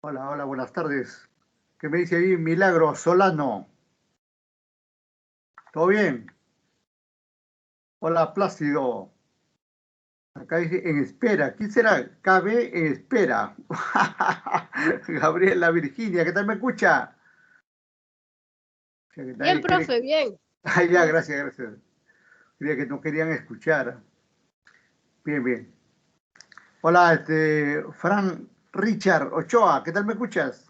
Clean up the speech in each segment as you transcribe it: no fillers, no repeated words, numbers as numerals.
Hola, hola, buenas tardes. ¿Qué me dice ahí Milagro Solano? ¿Todo bien? Hola, Plácido. Acá dice en espera. ¿Quién será? KB en espera. Gabriela Virginia, ¿qué tal me escucha? O sea, que Bien, nadie quiere... profe, bien. Ah, ya, gracias, gracias. Creía que no querían escuchar. Bien, bien. Hola, Fran Richard Ochoa, ¿qué tal me escuchas?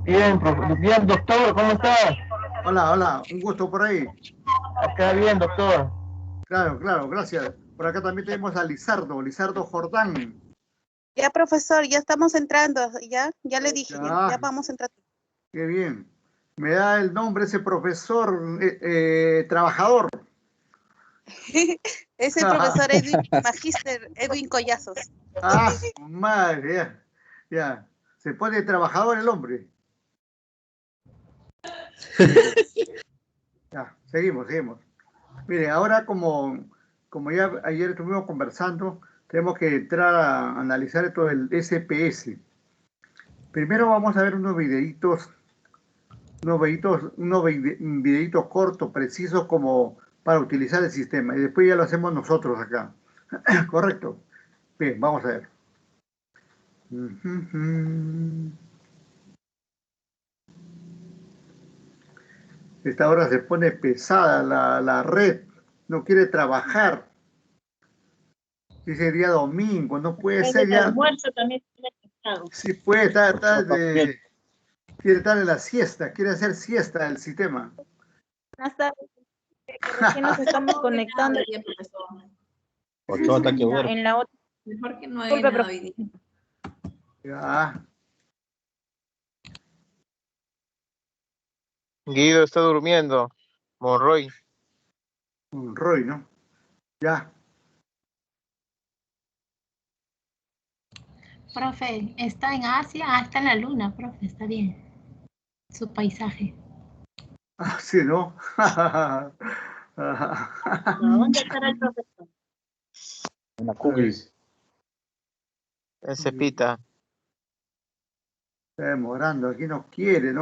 Bien, bien, doctor, ¿cómo estás? Hola, hola, un gusto por ahí. Acá bien, doctor. Claro, claro, gracias. Por acá también tenemos a Lizardo Jordán. Ya, profesor, ya estamos entrando, ya le dije, ya Ya, vamos entrando. qué bien. Me da el nombre ese profesor trabajador. Es el profesor Magíster Edwin Collazos. Ah, su madre, ya. Ya. Se pone trabajador el hombre. Ya, seguimos. Mire, ahora como ya ayer estuvimos conversando, tenemos que entrar a analizar esto del SPS. Primero vamos a ver unos videitos cortos, precisos, como para utilizar el sistema. Y después ya lo hacemos nosotros acá. ¿Correcto? Bien, vamos a ver. Esta hora se pone pesada la red. No quiere trabajar. Ese día domingo, no puede Después ser del ya. almuerzo también tiene pescado. Sí puede quiere estar en la siesta, quiere hacer siesta el sistema. Buenas tardes, que recién nos estamos conectando Hoy día, profesor. Ochoa, que bueno. en la otra. Mejor que no hay Disculpe, nada profe. hoy día. Ya, Guido está durmiendo. Monroy. un Roy, ¿no? Ya. Profe, está en Asia, está en la luna, profe, está bien. Su paisaje. Ah, sí, ¿no? ¿Dónde estará el profesor? En la cookies. Ese pita. Está demorando, aquí no quiere.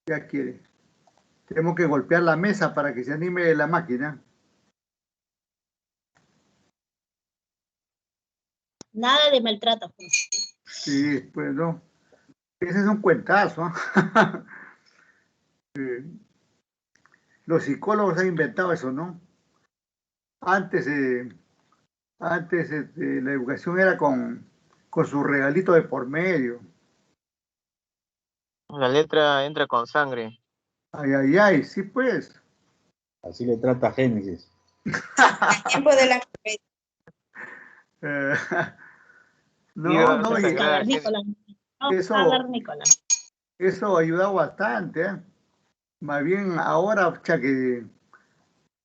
Ya quiere. Tenemos que golpear la mesa para que se anime la máquina. Nada de maltrato. Sí, pues no. Ese es un cuentazo. Sí. Los psicólogos han inventado eso, ¿no? Antes, la educación era con su regalito de por medio. La letra entra con sangre. Ay, sí, pues. Así le trata a Génesis. Tiempo de la Eh, Guido no, hace y sangrar a gente. Cavernícola. No, eso, cavernícola. eso ha ayudado bastante, ¿eh? Más bien ahora, pucha, que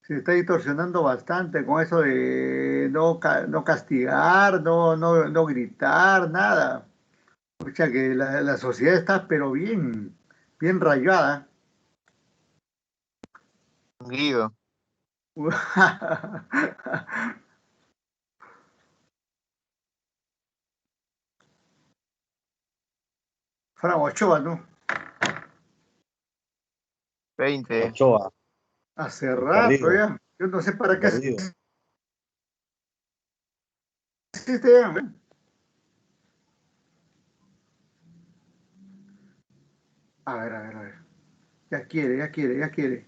se está distorsionando bastante con eso de no castigar, no gritar, nada. O sea que la sociedad está pero bien rayada. Guido. Fran Ochoa, ¿no? 20. Ochoa, Hace el rato perdido, ya. Yo no sé para el qué perdido. existe ya, ¿no? A ver. Ya quiere.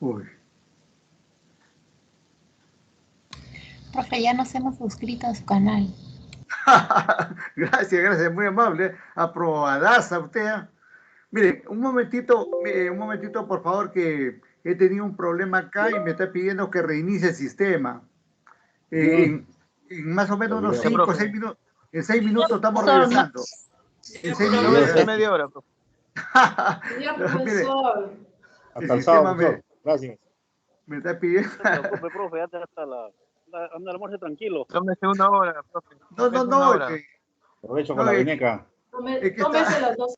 Uy. Profe, ya nos hemos suscrito a su canal. Gracias, muy amable. Aprobadaza usted. ¿Eh? Mire, un momentito, por favor, que he tenido un problema acá y me está pidiendo que reinicie el sistema. En más o menos unos Olvidó. 5 o 6 Profe. minutos, en 6 minutos estamos Profesor, no. regresando. En 6 No, minutos. en media hora, profe. Señor Mire, profesor. el Hasta el sábado, sistema profesor. Gracias. me está pidiendo. No se preocupe, profe, ya hasta anda el almuerzo tranquilo. Tómese una hora, profe. No, Tómese una hora. Aprovecho con no, la vineca. es que Tómese está, las dos.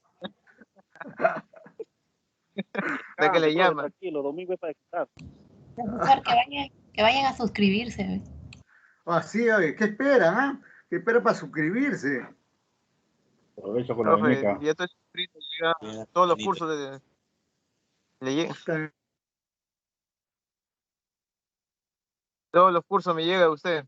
¿De qué le profe, llaman? tranquilo, domingo es para descansar. Profesor, que vayan a suscribirse. ¿Ve? Así, oye, ¿qué esperan, ah? ¿Qué esperan para suscribirse? Aprovecho con la Profe, muñeca. ya estoy suscrito, ya todos los cursos le llegan. Todos los cursos me llega a usted.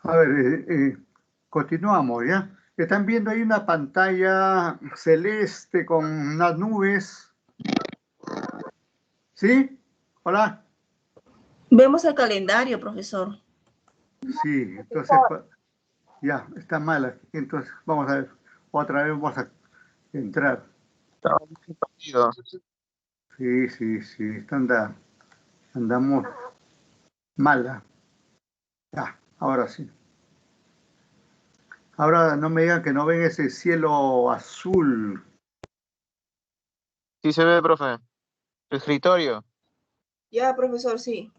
A ver, continuamos, ¿ya? Están viendo ahí una pantalla celeste con unas nubes. ¿Sí? Hola. Vemos el calendario, profesor. Sí, entonces, ya, está mal aquí. Entonces, vamos a ver. Otra vez vamos a entrar. Estaba bien partido. Sí. Andamos mala. Ya, ahora sí. Ahora no me digan que no ven ese cielo azul. Sí se ve, profe. El escritorio. Ya, profesor, sí.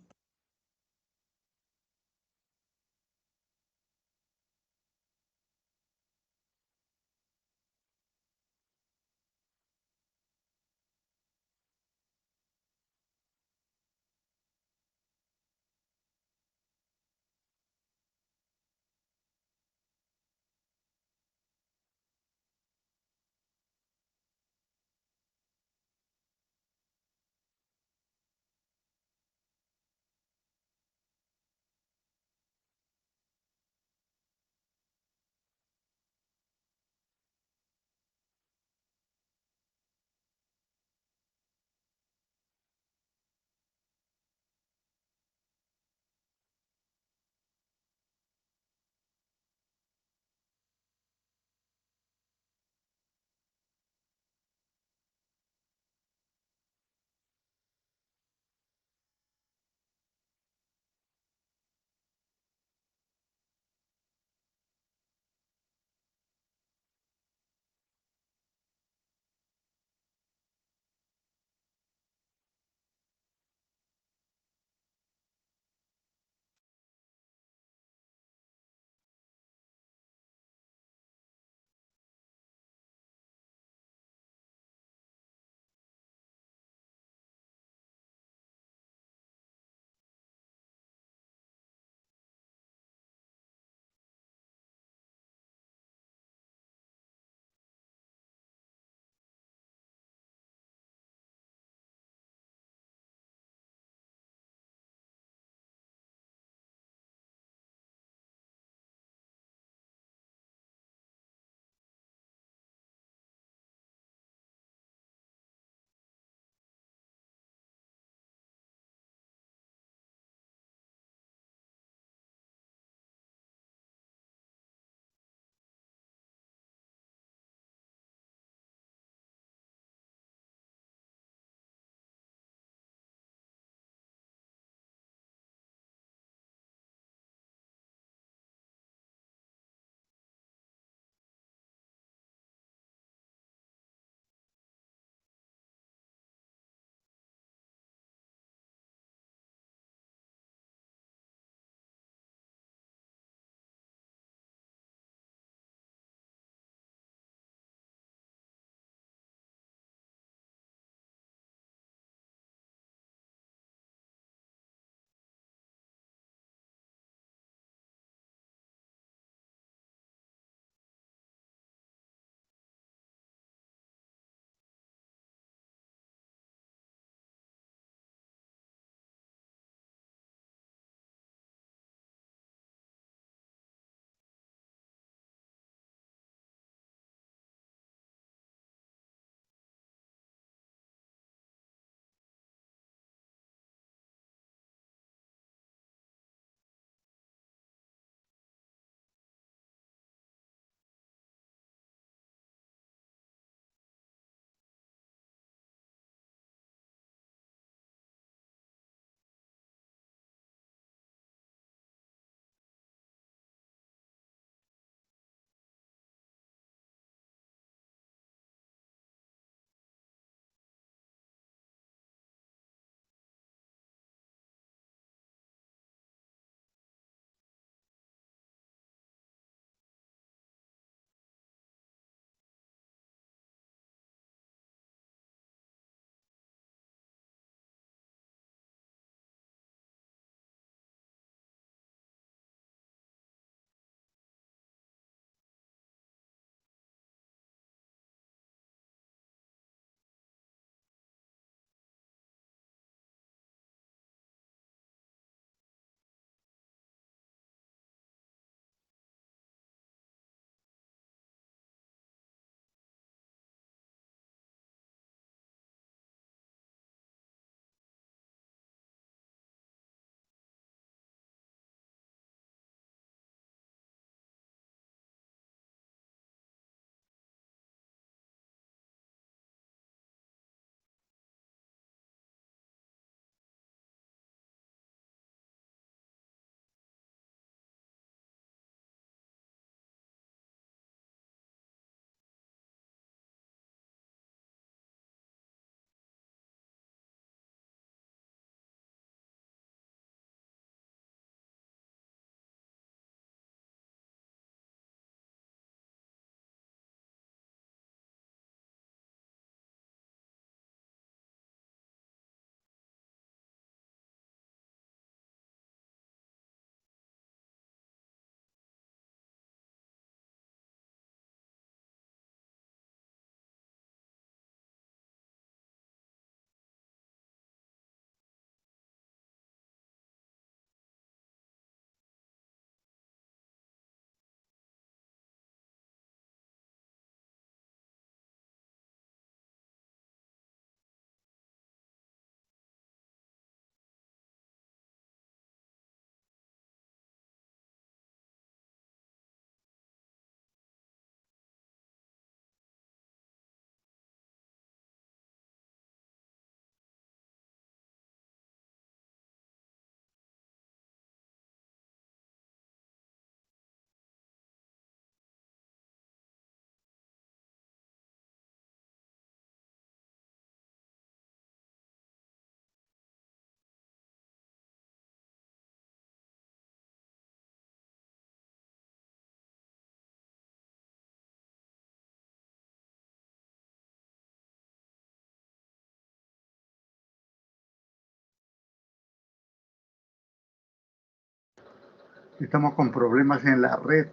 Estamos con problemas en la red.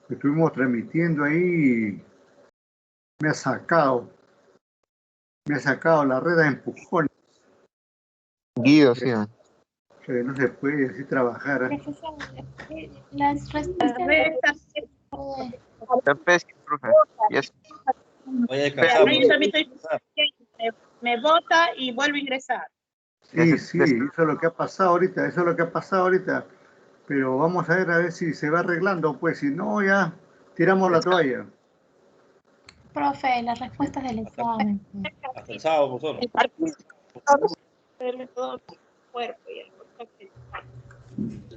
Estuvimos transmitiendo ahí y me ha sacado la red a empujones. Guido, sí. No se puede así trabajar. Profesor, las respuestas Ya pesca, profe. Yes. Voy a Pero descansar. yo también estoy, me vota y vuelve a ingresar. Sí, eso es lo que ha pasado ahorita. Pero vamos a ver si se va arreglando, pues si no, ya tiramos la toalla. profe, las respuestas del examen. Hasta el sábado, profesor. El partido. Todo el cuerpo y el cuerpo.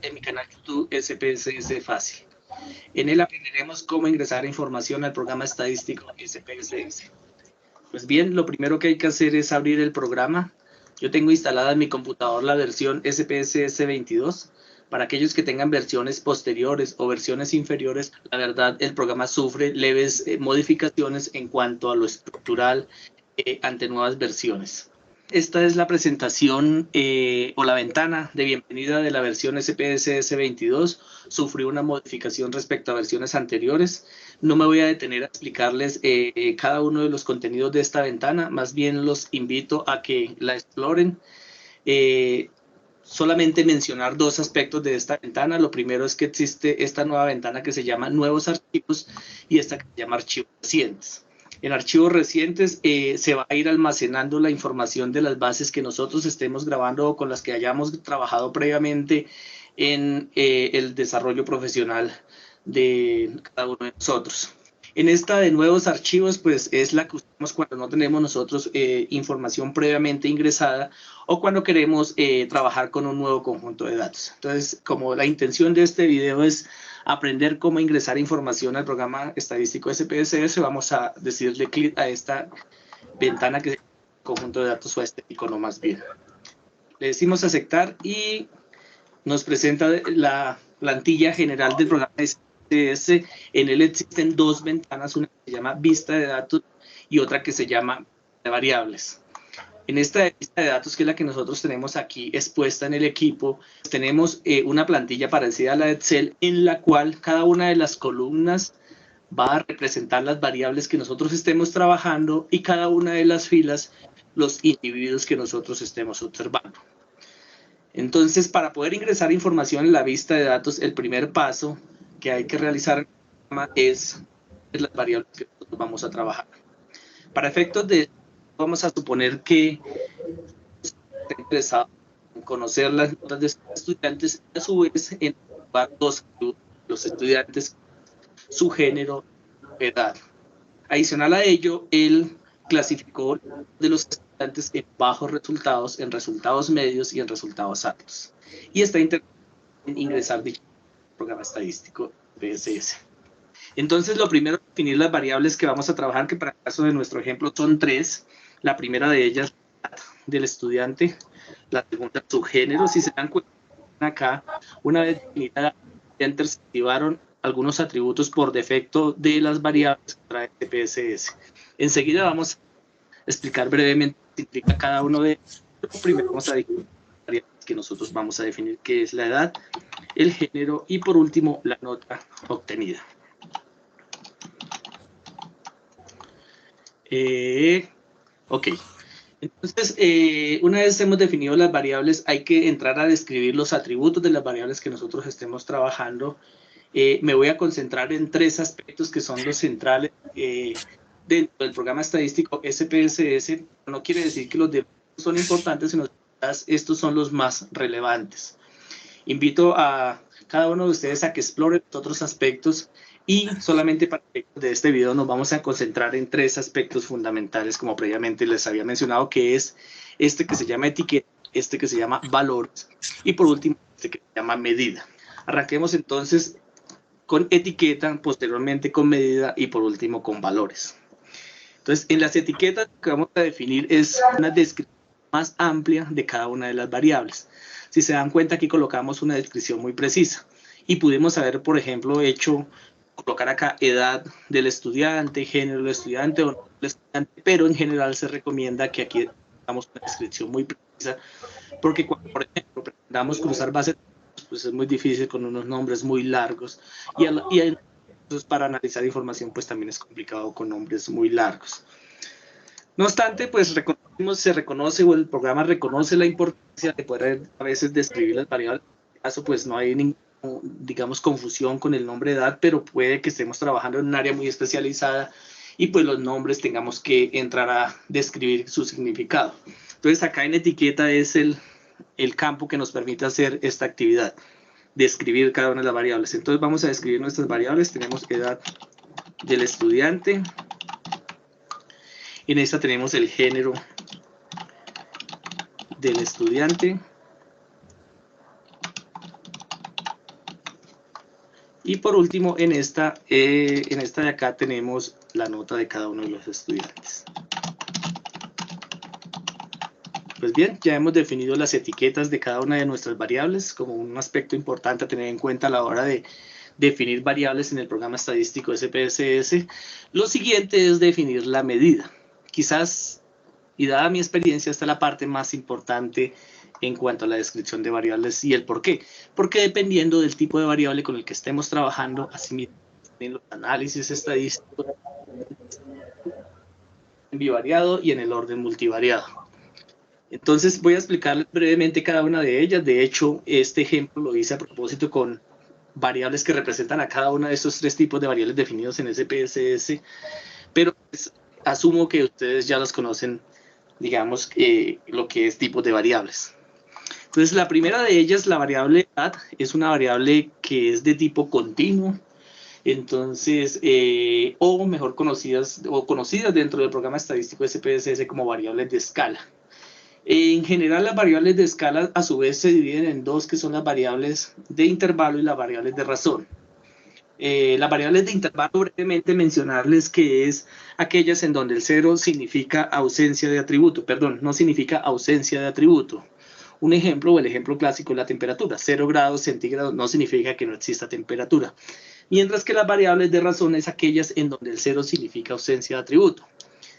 En mi canal YouTube SPSS Fácil. En él aprenderemos cómo ingresar información al programa estadístico SPSS. Pues bien, lo primero que hay que hacer es abrir el programa. Yo tengo instalada en mi computador la versión SPSS 22. Para aquellos que tengan versiones posteriores o versiones inferiores, la verdad el programa sufre leves modificaciones en cuanto a lo estructural ante nuevas versiones. Esta es la presentación o la ventana de bienvenida de la versión SPSS 22. Sufrió una modificación respecto a versiones anteriores. No me voy a detener a explicarles cada uno de los contenidos de esta ventana. Más bien los invito a que la exploren. Solamente mencionar dos aspectos de esta ventana. Lo primero es que existe esta nueva ventana que se llama Nuevos Archivos y esta que se llama Archivos Recientes. En archivos recientes se va a ir almacenando la información de las bases que nosotros estemos grabando o con las que hayamos trabajado previamente en el desarrollo profesional de cada uno de nosotros. En esta de nuevos archivos, pues es la que usamos cuando no tenemos nosotros información previamente ingresada o cuando queremos trabajar con un nuevo conjunto de datos. Entonces, como la intención de este video es aprender cómo ingresar información al programa estadístico SPSS, vamos a decirle clic a esta ventana que es el conjunto de datos o a este icono más bien. Le decimos aceptar y nos presenta la plantilla general del programa SPSS. En él existen dos ventanas, una que se llama vista de datos y otra que se llama de variables. En esta vista de datos, que es la que nosotros tenemos aquí expuesta en el equipo, tenemos una plantilla parecida a la de Excel, en la cual cada una de las columnas va a representar las variables que nosotros estemos trabajando y cada una de las filas los individuos que nosotros estemos observando. Entonces, para poder ingresar información en la vista de datos, el primer paso que hay que realizar es las variables que nosotros vamos a trabajar. Para efectos de vamos a suponer que está interesado en conocer las notas de sus estudiantes y a su vez en los estudiantes, su género, edad. Adicional a ello, él clasificó de los estudiantes en bajos resultados, en resultados medios y en resultados altos. Y está interesado en ingresar dicho programa estadístico PSS. Entonces, lo primero es definir las variables que vamos a trabajar, que para el caso de nuestro ejemplo son tres. La primera de ellas, del estudiante. La segunda, su género. Si se dan cuenta acá, una vez definida, ya interactivaron algunos atributos por defecto de las variables que trae PSS. Enseguida vamos a explicar brevemente qué implica cada uno de ellos. Primero vamos a definir las variables que nosotros vamos a definir, que es la edad, el género y por último la nota obtenida. Ok, entonces una vez hemos definido las variables, hay que entrar a describir los atributos de las variables que nosotros estemos trabajando. Me voy a concentrar en tres aspectos que son los centrales dentro del programa estadístico SPSS. No quiere decir que los demás son importantes, sino que estos son los más relevantes. Invito a cada uno de ustedes a que explore otros aspectos. Y solamente para efectos de este video nos vamos a concentrar en tres aspectos fundamentales, como previamente les había mencionado, que es este que se llama etiqueta, este que se llama valores y por último este que se llama medida. Arranquemos entonces con etiqueta, posteriormente con medida y por último con valores. Entonces, en las etiquetas lo que vamos a definir es una descripción más amplia de cada una de las variables. Si se dan cuenta, aquí colocamos una descripción muy precisa y pudimos haber, por ejemplo, colocar acá edad del estudiante, género del estudiante o no del estudiante, pero en general se recomienda que aquí damos una descripción muy precisa, porque cuando, por ejemplo, pretendamos cruzar bases de pues es muy difícil con unos nombres muy largos. Entonces para analizar información pues también es complicado con nombres muy largos. No obstante, pues se reconoce o el programa reconoce la importancia de poder a veces describir las variables. En este caso pues no hay ningún, digamos, confusión con el nombre de edad, pero puede que estemos trabajando en un área muy especializada y pues los nombres tengamos que entrar a describir su significado. Entonces acá en etiqueta es el campo que nos permite hacer esta actividad, describir cada una de las variables. Entonces vamos a describir nuestras variables. Tenemos edad del estudiante. En esta tenemos el género del estudiante. Y por último, en esta de acá tenemos la nota de cada uno de los estudiantes. Pues bien, ya hemos definido las etiquetas de cada una de nuestras variables como un aspecto importante a tener en cuenta a la hora de definir variables en el programa estadístico SPSS. Lo siguiente es definir la medida. Quizás, y dada mi experiencia, esta es la parte más importante en cuanto a la descripción de variables y el por qué. Porque dependiendo del tipo de variable con el que estemos trabajando, asimismo en los análisis estadísticos, en bivariado y en el orden multivariado. Entonces voy a explicar brevemente cada una de ellas. De hecho, este ejemplo lo hice a propósito con variables que representan a cada uno de estos tres tipos de variables definidos en SPSS, pero pues, asumo que ustedes ya las conocen, digamos, lo que es tipos de variables. Entonces, la primera de ellas, la variable edad, es una variable que es de tipo continuo. Entonces, o mejor conocidas dentro del programa estadístico SPSS como variables de escala. En general, las variables de escala a su vez se dividen en dos, que son las variables de intervalo y las variables de razón. Las variables de intervalo, brevemente mencionarles que es aquellas en donde el 0 significa ausencia de atributo, perdón, no significa ausencia de atributo. Un ejemplo, o el ejemplo clásico es la temperatura. 0 grados centígrados no significa que no exista temperatura. Mientras que las variables de razón es aquellas en donde el 0 significa ausencia de atributo.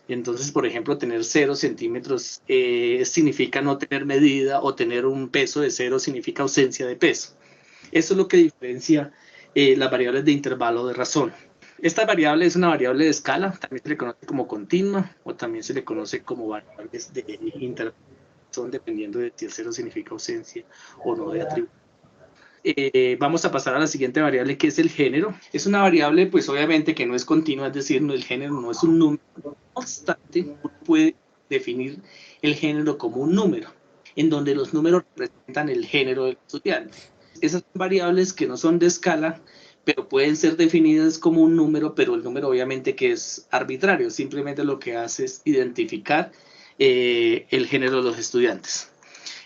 Entonces, por ejemplo, tener 0 centímetros significa no tener medida, o tener un peso de 0 significa ausencia de peso. Eso es lo que diferencia las variables de intervalo de razón. Esta variable es una variable de escala, también se le conoce como continua, o también se le conoce como variables de intervalo, dependiendo de si el 0 significa ausencia o no de atributo. Vamos a pasar a la siguiente variable, que es el género. Es una variable, pues obviamente, que no es continua, es decir, el género no es un número. No obstante, uno puede definir el género como un número, en donde los números representan el género del estudiante. Esas son variables que no son de escala, pero pueden ser definidas como un número, pero el número obviamente que es arbitrario, simplemente lo que hace es identificar el género de los estudiantes.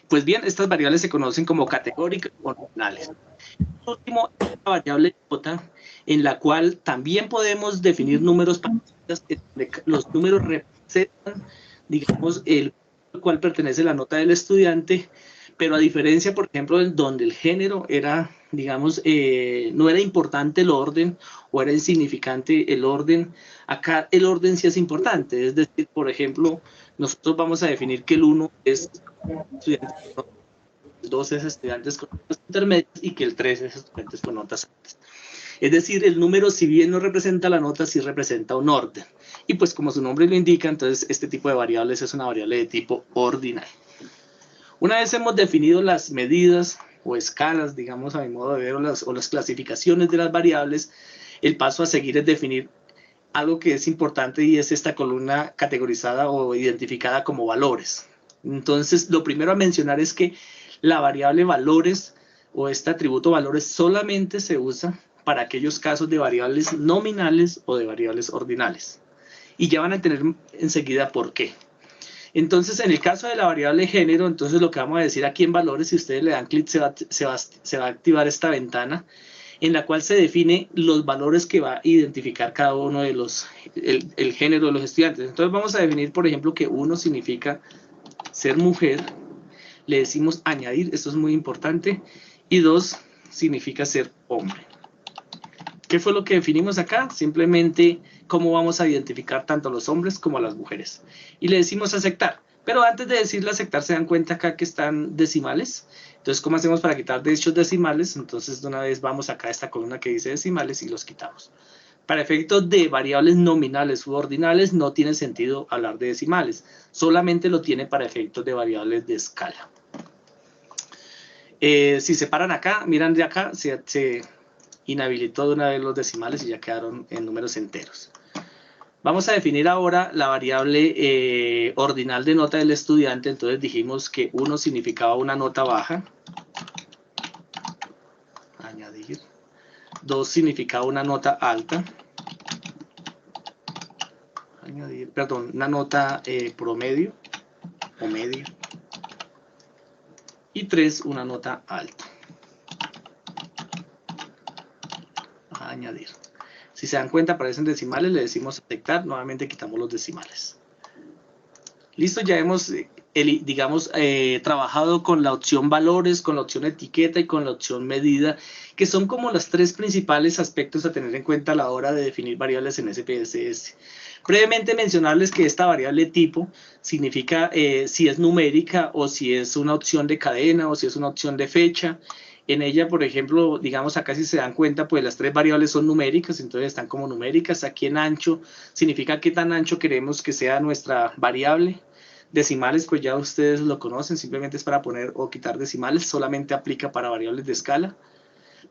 Pues bien, estas variables se conocen como categóricas o nominales. Por último, la variable nota, en la cual también podemos definir números parecidos. Los números representan, digamos, el cual pertenece la nota del estudiante, pero a diferencia, por ejemplo, donde el género era, digamos, no era importante el orden, o era insignificante el orden, acá el orden sí es importante. Es decir, por ejemplo, nosotros vamos a definir que el 1 es estudiante, el 2 es estudiantes con notas intermedias y que el 3 es estudiantes con notas altas. Es decir, el número, si bien no representa la nota, sí representa un orden. Y pues como su nombre lo indica, entonces este tipo de variables es una variable de tipo ordinal. Una vez hemos definido las medidas o escalas, digamos a mi modo de ver, o las clasificaciones de las variables, el paso a seguir es definir algo que es importante, y es esta columna categorizada o identificada como valores. Entonces, lo primero a mencionar es que la variable valores o este atributo valores solamente se usa para aquellos casos de variables nominales o de variables ordinales. Y ya van a entender enseguida por qué. Entonces, en el caso de la variable género, entonces lo que vamos a decir aquí en valores, si ustedes le dan clic, se va a activar esta ventana en la cual se define los valores que va a identificar cada uno de el género de los estudiantes. Entonces vamos a definir, por ejemplo, que 1 significa ser mujer, le decimos añadir, esto es muy importante, y 2 significa ser hombre. ¿Qué fue lo que definimos acá? Simplemente cómo vamos a identificar tanto a los hombres como a las mujeres. Y le decimos aceptar. Pero antes de decirle aceptar, se dan cuenta acá que están decimales. Entonces, ¿cómo hacemos para quitar dichos decimales? Entonces, de una vez vamos acá a esta columna que dice decimales y los quitamos. Para efectos de variables nominales u ordinales no tiene sentido hablar de decimales, solamente lo tiene para efectos de variables de escala. Si se paran acá, miran de acá, se inhabilitó de una vez los decimales y ya quedaron en números enteros. Vamos a definir ahora la variable ordinal de nota del estudiante. Entonces dijimos que 1 significaba una nota baja. Añadir. 2 significaba una nota alta. Añadir, perdón, una nota promedio o media. Y 3, una nota alta. Añadir. Si se dan cuenta, aparecen decimales, le decimos aceptar, nuevamente quitamos los decimales. Listo, ya hemos, digamos, trabajado con la opción valores, con la opción etiqueta y con la opción medida, que son como los 3 principales aspectos a tener en cuenta a la hora de definir variables en SPSS. Previamente mencionarles que esta variable tipo significa si es numérica o si es una opción de cadena o si es una opción de fecha. En ella, por ejemplo, digamos acá si se dan cuenta, pues las 3 variables son numéricas, entonces están como numéricas. Aquí en ancho significa qué tan ancho queremos que sea nuestra variable. Decimales, pues ya ustedes lo conocen, simplemente es para poner o quitar decimales, solamente aplica para variables de escala.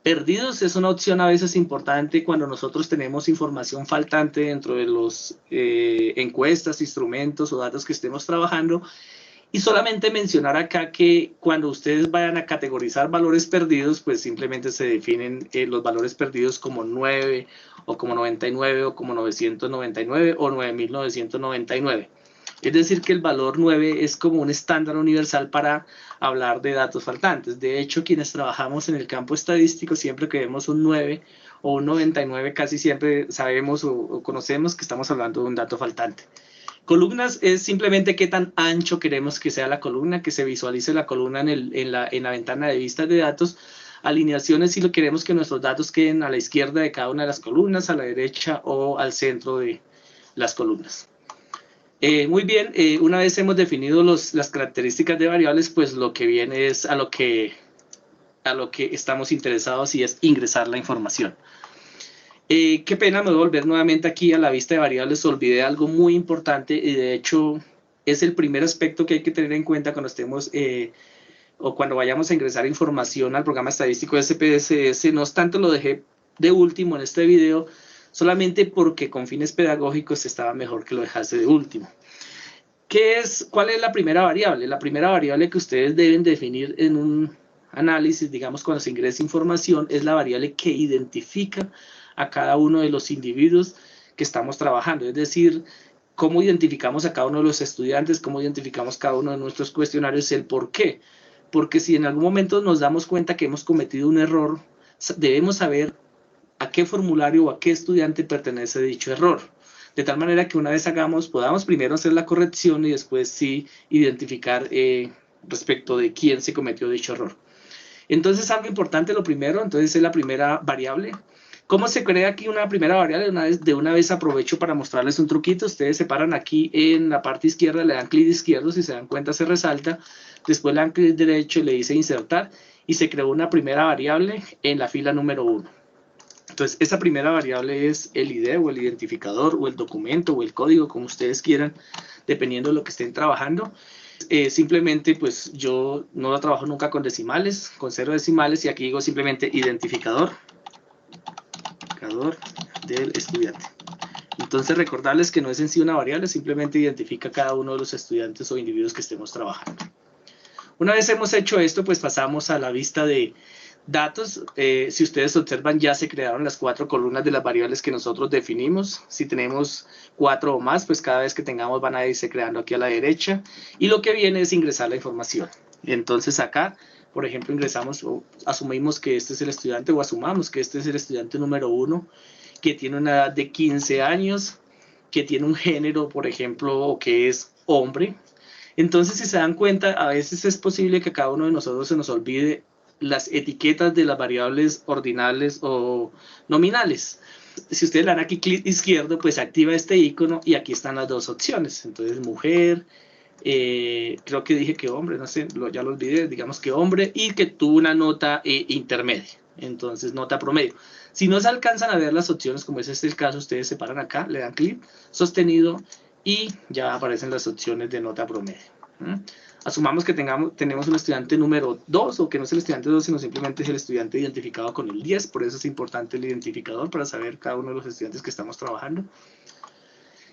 Perdidos es una opción a veces importante cuando nosotros tenemos información faltante dentro de los encuestas, instrumentos o datos que estemos trabajando. Y solamente mencionar acá que cuando ustedes vayan a categorizar valores perdidos, pues simplemente se definen los valores perdidos como 9 o como 99 o como 999 o 9999. Es decir, que el valor 9 es como un estándar universal para hablar de datos faltantes. De hecho, quienes trabajamos en el campo estadístico, siempre que vemos un 9 o un 99, casi siempre sabemos o conocemos que estamos hablando de un dato faltante. Columnas es simplemente qué tan ancho queremos que sea la columna, que se visualice la columna en la ventana de vistas de datos. Alineaciones si lo queremos que nuestros datos queden a la izquierda de cada una de las columnas, a la derecha o al centro de las columnas. Muy bien, una vez hemos definido las características de variables, pues lo que viene es a lo que estamos interesados y es ingresar la información. Qué pena, me voy a volver nuevamente aquí a la vista de variables, olvidé algo muy importante y de hecho es el primer aspecto que hay que tener en cuenta cuando estemos o cuando vayamos a ingresar información al programa estadístico de SPSS. No obstante, lo dejé de último en este video, solamente porque con fines pedagógicos estaba mejor que lo dejase de último. ¿Cuál es la primera variable? La primera variable que ustedes deben definir en un análisis, digamos cuando se ingresa información, es la variable que identifica a cada uno de los individuos que estamos trabajando, es decir, cómo identificamos a cada uno de los estudiantes, cómo identificamos cada uno de nuestros cuestionarios, el por qué. Porque si en algún momento nos damos cuenta que hemos cometido un error, debemos saber a qué formulario o a qué estudiante pertenece dicho error. De tal manera que una vez podamos primero hacer la corrección y después sí identificar respecto de quién se cometió dicho error. Entonces, algo importante, lo primero, entonces es la primera variable. ¿Cómo se crea aquí una primera variable? De una vez aprovecho para mostrarles un truquito. Ustedes se paran aquí en la parte izquierda, le dan clic izquierdo, si se dan cuenta se resalta. Después le dan clic derecho y le dice insertar y se creó una primera variable en la fila número 1. Entonces, esa primera variable es el ID o el identificador o el documento o el código, como ustedes quieran, dependiendo de lo que estén trabajando. Simplemente, pues yo no lo trabajo nunca con decimales, con 0 decimales, y aquí digo simplemente identificador del estudiante. Entonces, recordarles que no es en sí una variable, simplemente identifica cada uno de los estudiantes o individuos que estemos trabajando. Una vez hemos hecho esto, pues pasamos a la vista de datos. Si ustedes observan, ya se crearon las 4 columnas de las variables que nosotros definimos. Si tenemos 4 o más, pues cada vez que tengamos van a irse creando aquí a la derecha. Y lo que viene es ingresar la información. Entonces acá, por ejemplo, ingresamos o asumimos que este es el estudiante o asumamos que este es el estudiante número 1, que tiene una edad de 15 años, que tiene un género, por ejemplo, que es hombre. Entonces, si se dan cuenta, a veces es posible que a cada uno de nosotros se nos olvide las etiquetas de las variables ordinales o nominales. Si ustedes le dan aquí clic izquierdo, pues activa este icono y aquí están las 2 opciones. Entonces, mujer, creo que dije que hombre, no sé, ya lo olvidé, digamos que hombre, y que tuvo una nota intermedia, entonces nota promedio. Si no se alcanzan a ver las opciones, como es este el caso, ustedes se paran acá, le dan clic, sostenido, y ya aparecen las opciones de nota promedio. Asumamos que tenemos un estudiante número 2, o que no es el estudiante 2, sino simplemente es el estudiante identificado con el 10, por eso es importante el identificador para saber cada uno de los estudiantes que estamos trabajando,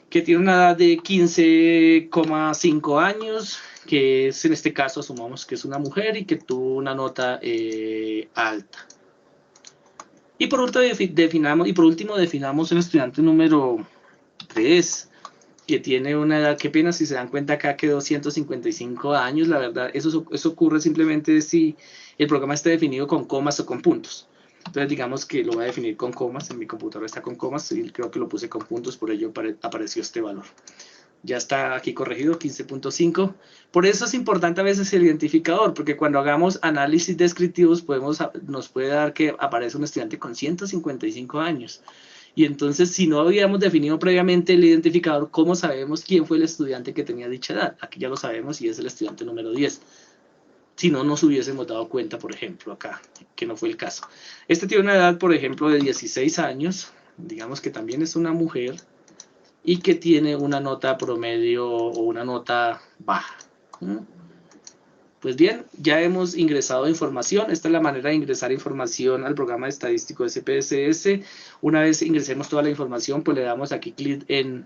que tiene una edad de 15,5 años, que es en este caso, asumamos que es una mujer y que tuvo una nota alta. Y por último definamos un estudiante número 3, que tiene una edad, qué pena si se dan cuenta acá quedó 155 años, la verdad, eso ocurre simplemente si el programa está definido con comas o con puntos. Entonces digamos que lo voy a definir con comas, en mi computadora está con comas, y creo que lo puse con puntos, por ello apareció este valor. Ya está aquí corregido, 15.5. Por eso es importante a veces el identificador, porque cuando hagamos análisis descriptivos nos puede dar que aparece un estudiante con 155 años. Y entonces, si no habíamos definido previamente el identificador, ¿cómo sabemos quién fue el estudiante que tenía dicha edad? Aquí ya lo sabemos y es el estudiante número 10. Si no, nos hubiésemos dado cuenta, por ejemplo, acá, que no fue el caso. Este tiene una edad, por ejemplo, de 16 años, digamos que también es una mujer, y que tiene una nota promedio o una nota baja. Pues bien, ya hemos ingresado información. Esta es la manera de ingresar información al programa estadístico SPSS. Una vez ingresemos toda la información, pues le damos aquí clic en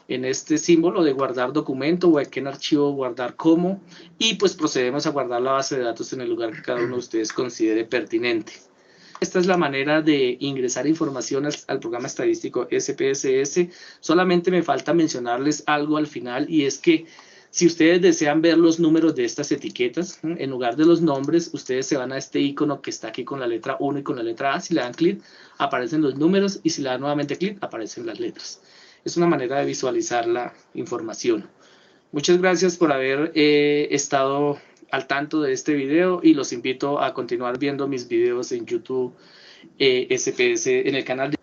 este símbolo de guardar documento o aquí en archivo guardar como, y pues procedemos a guardar la base de datos en el lugar que cada uno de ustedes considere pertinente. Esta es la manera de ingresar información al programa estadístico SPSS. Solamente me falta mencionarles algo al final, y es que si ustedes desean ver los números de estas etiquetas, en lugar de los nombres, ustedes se van a este icono que está aquí con la letra 1 y con la letra A. Si le dan clic, aparecen los números, y si le dan nuevamente clic, aparecen las letras. Es una manera de visualizar la información. Muchas gracias por haber estado al tanto de este video, y los invito a continuar viendo mis videos en YouTube SPS en el canal de...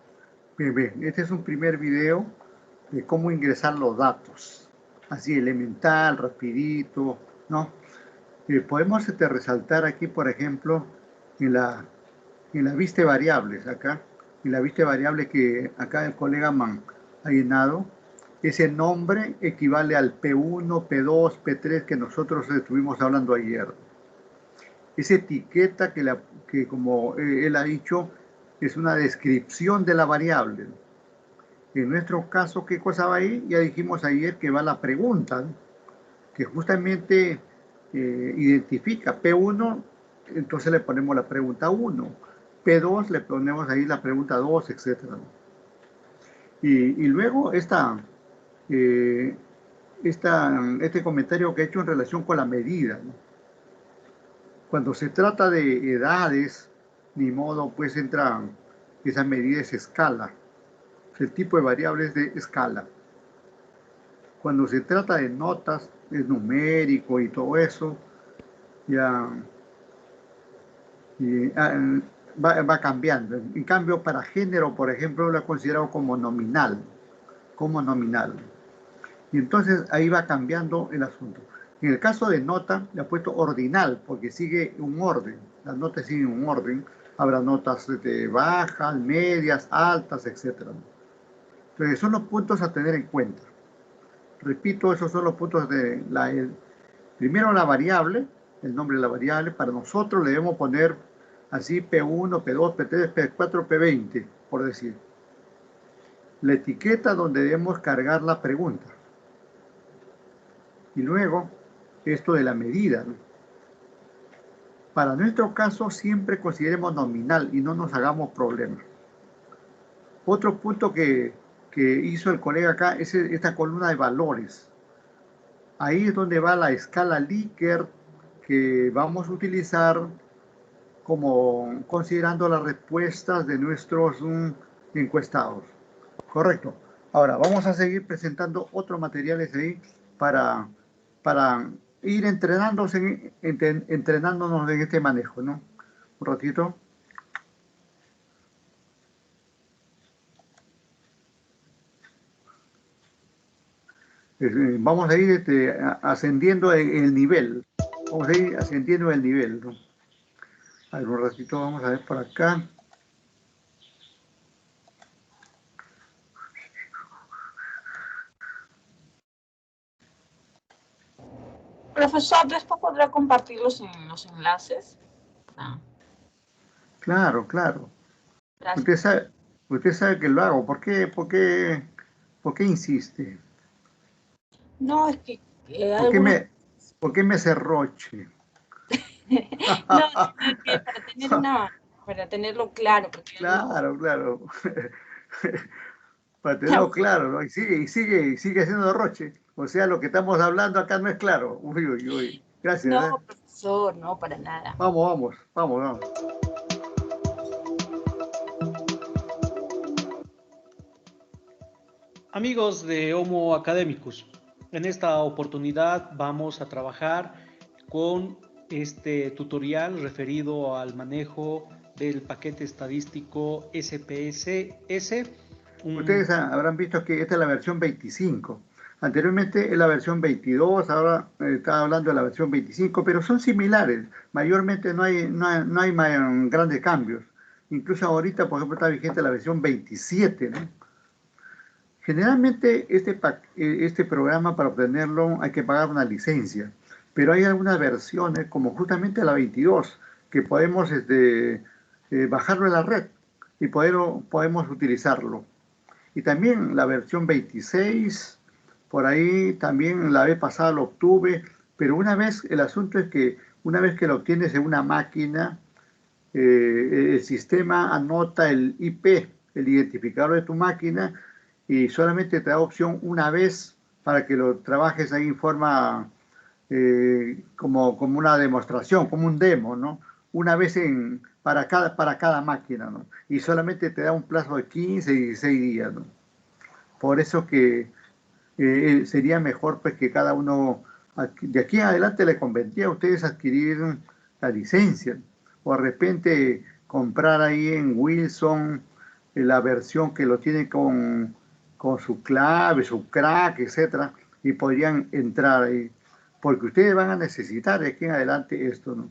Bien, este es un primer video de cómo ingresar los datos, así elemental, rapidito, ¿no? Podemos resaltar aquí, por ejemplo, en la vista de variables, acá, en la vista de variable que acá el colega Man ha llenado, ese nombre equivale al P1, P2, P3 que nosotros estuvimos hablando ayer. Esa etiqueta que como él ha dicho, es una descripción de la variable. En nuestro caso, ¿qué cosa va ahí? Ya dijimos ayer que va la pregunta, ¿no? Que justamente identifica P1, entonces le ponemos la pregunta 1, P2 le ponemos ahí la pregunta 2, etc. Y luego este comentario que he hecho en relación con la medida, ¿no? Cuando se trata de edades, ni modo, pues entra esa medida, es escala. El tipo de variable es de escala. Cuando se trata de notas, es numérico y todo eso, ya va cambiando. En cambio, para género, por ejemplo, lo he considerado como nominal. Y entonces ahí va cambiando el asunto. En el caso de nota, le he puesto ordinal, porque sigue un orden. Las notas siguen un orden. Habrá notas bajas, medias, altas, etc. Entonces, son los puntos a tener en cuenta. Repito, esos son los puntos de primero la variable, el nombre de la variable. Para nosotros le debemos poner así P1, P2, P3, P4, P20, por decir. La etiqueta donde debemos cargar la pregunta. Y luego, esto de la medida, ¿no? Para nuestro caso, siempre consideremos nominal y no nos hagamos problemas. Otro punto que hizo el colega acá es esta columna de valores. Ahí es donde va la escala Likert que vamos a utilizar como considerando las respuestas de nuestros encuestados. Correcto. Ahora, vamos a seguir presentando otros materiales ahí para ir entrenándonos en este manejo, ¿no? Un ratito. Vamos a ir ascendiendo el nivel. Vamos a ir ascendiendo el nivel, ¿no? A ver, un ratito, vamos a ver por acá. Profesor, ¿después podrá compartirlos en los enlaces? Ah, Claro, claro. gracias. Usted sabe que lo hago. ¿Por qué insiste? No, es que ¿Por qué me cerroche? no, sino que para tenerlo claro. Porque Claro, claro. Para tenerlo claro, ¿no? Y sigue siendo roche. O sea, lo que estamos hablando acá no es claro. Uy, uy, uy. Gracias. No, profesor, no, para nada. Vamos. Amigos de Homo Academicus, en esta oportunidad vamos a trabajar con este tutorial referido al manejo del paquete estadístico SPSS. Ustedes habrán visto que esta es la versión 25. Anteriormente es la versión 22, ahora estaba hablando de la versión 25, pero son similares. Mayormente no hay grandes cambios. Incluso ahorita, por ejemplo, está vigente la versión 27, ¿no? Generalmente este programa, para obtenerlo hay que pagar una licencia, pero hay algunas versiones, como justamente la 22, que podemos bajarlo en la red y podemos utilizarlo. Y también la versión 26, por ahí también la vez pasada lo obtuve, pero el asunto es que una vez que lo obtienes en una máquina, el sistema anota el IP, el identificador de tu máquina, y solamente te da opción una vez para que lo trabajes ahí en forma como una demostración, como un demo, ¿no? Una vez para cada máquina, ¿no? Y solamente te da un plazo de 15 y 16 días, ¿no? Por eso que sería mejor pues que cada uno, de aquí en adelante le convendría a ustedes adquirir la licencia, o de repente comprar ahí en Wilson la versión que lo tiene con su clave, su crack, etcétera, y podrían entrar ahí, porque ustedes van a necesitar de aquí en adelante esto, ¿no?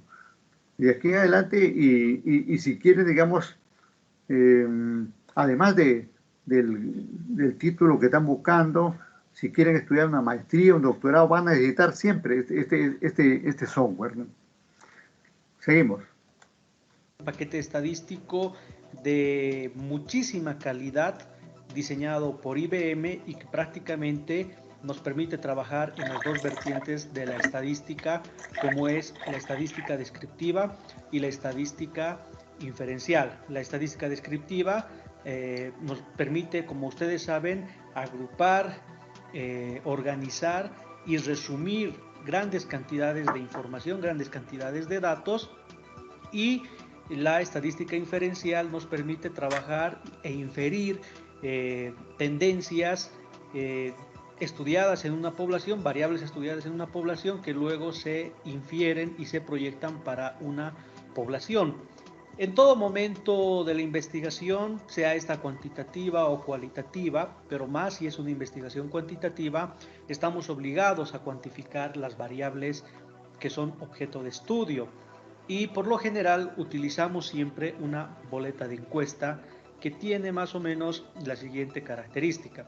De aquí en adelante, y si quieren, digamos, además del título que están buscando, si quieren estudiar una maestría, un doctorado, van a necesitar siempre este software, ¿no? Seguimos. Paquete estadístico de muchísima calidad, diseñado por IBM y que prácticamente nos permite trabajar en las dos vertientes de la estadística, como es la estadística descriptiva y la estadística inferencial. La estadística descriptiva nos permite, como ustedes saben, agrupar, organizar y resumir grandes cantidades de información, grandes cantidades de datos, y la estadística inferencial nos permite trabajar e inferir tendencias estudiadas en una población, variables estudiadas en una población que luego se infieren y se proyectan para una población. En todo momento de la investigación, sea esta cuantitativa o cualitativa, pero más si es una investigación cuantitativa, estamos obligados a cuantificar las variables que son objeto de estudio. Y por lo general utilizamos siempre una boleta de encuesta que tiene más o menos la siguiente característica.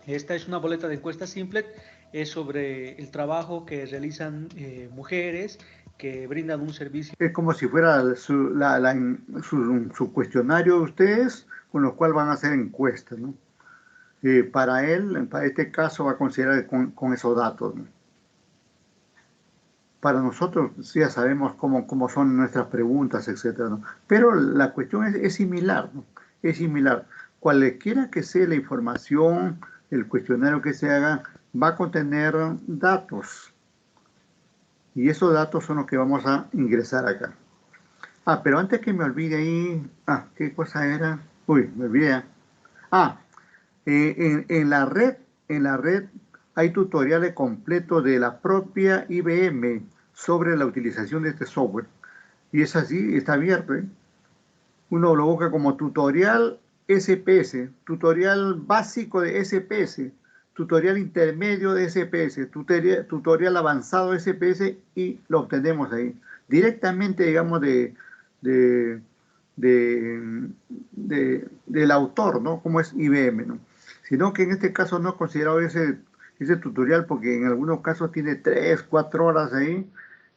Esta es una boleta de encuesta simple, es sobre el trabajo que realizan mujeres que brindan un servicio. Es como si fuera su cuestionario de ustedes, con lo cual van a hacer encuestas, ¿no? Para este caso va a considerar con esos datos, ¿no? Para nosotros ya sabemos cómo son nuestras preguntas, etcétera, ¿no? Pero la cuestión es similar, ¿no? Es similar. Cualquiera que sea la información, el cuestionario que se haga, va a contener datos. Y esos datos son los que vamos a ingresar acá. Pero antes que me olvide ahí... ¿qué cosa era? Uy, me olvidé. En la red hay tutoriales completos de la propia IBM sobre la utilización de este software. Y es así, está abierto, ¿eh? Uno lo busca como tutorial SPS, tutorial básico de SPS. tutorial intermedio de SPS, tutorial avanzado de SPS y lo obtenemos ahí. Directamente, digamos, del autor, ¿no? Como es IBM, ¿no? Sino que en este caso no he considerado ese tutorial porque en algunos casos tiene 3, 4 horas ahí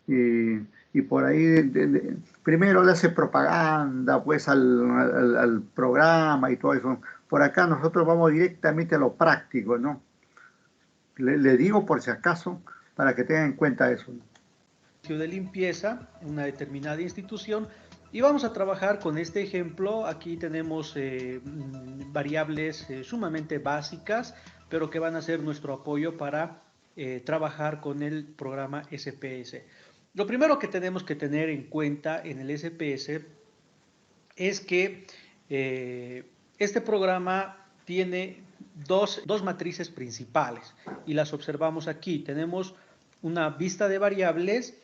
y por ahí primero le hace propaganda pues al programa y todo eso. Por acá nosotros vamos directamente a lo práctico, ¿no? Le digo por si acaso para que tengan en cuenta eso, ¿no? De limpieza en una determinada institución y vamos a trabajar con este ejemplo. Aquí tenemos variables sumamente básicas, pero que van a ser nuestro apoyo para trabajar con el programa SPS. Lo primero que tenemos que tener en cuenta en el SPS es que este programa tiene dos matrices principales y las observamos aquí. Tenemos una vista de variables,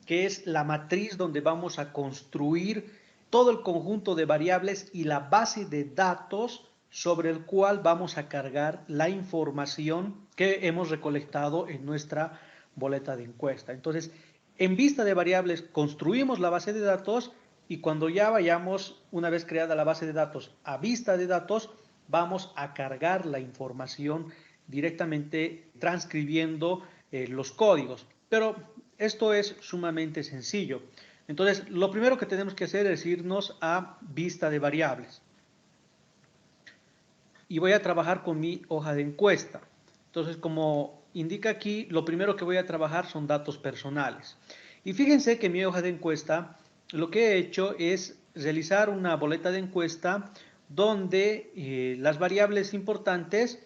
que es la matriz donde vamos a construir todo el conjunto de variables y la base de datos sobre el cual vamos a cargar la información que hemos recolectado en nuestra boleta de encuesta. Entonces, en vista de variables construimos la base de datos y cuando ya vayamos, una vez creada la base de datos, a vista de datos, vamos a cargar la información directamente transcribiendo los códigos. Pero esto es sumamente sencillo. Entonces, lo primero que tenemos que hacer es irnos a vista de variables. Y voy a trabajar con mi hoja de encuesta. Entonces, como indica aquí, lo primero que voy a trabajar son datos personales. Y fíjense que en mi hoja de encuesta, lo que he hecho es realizar una boleta de encuesta donde las variables importantes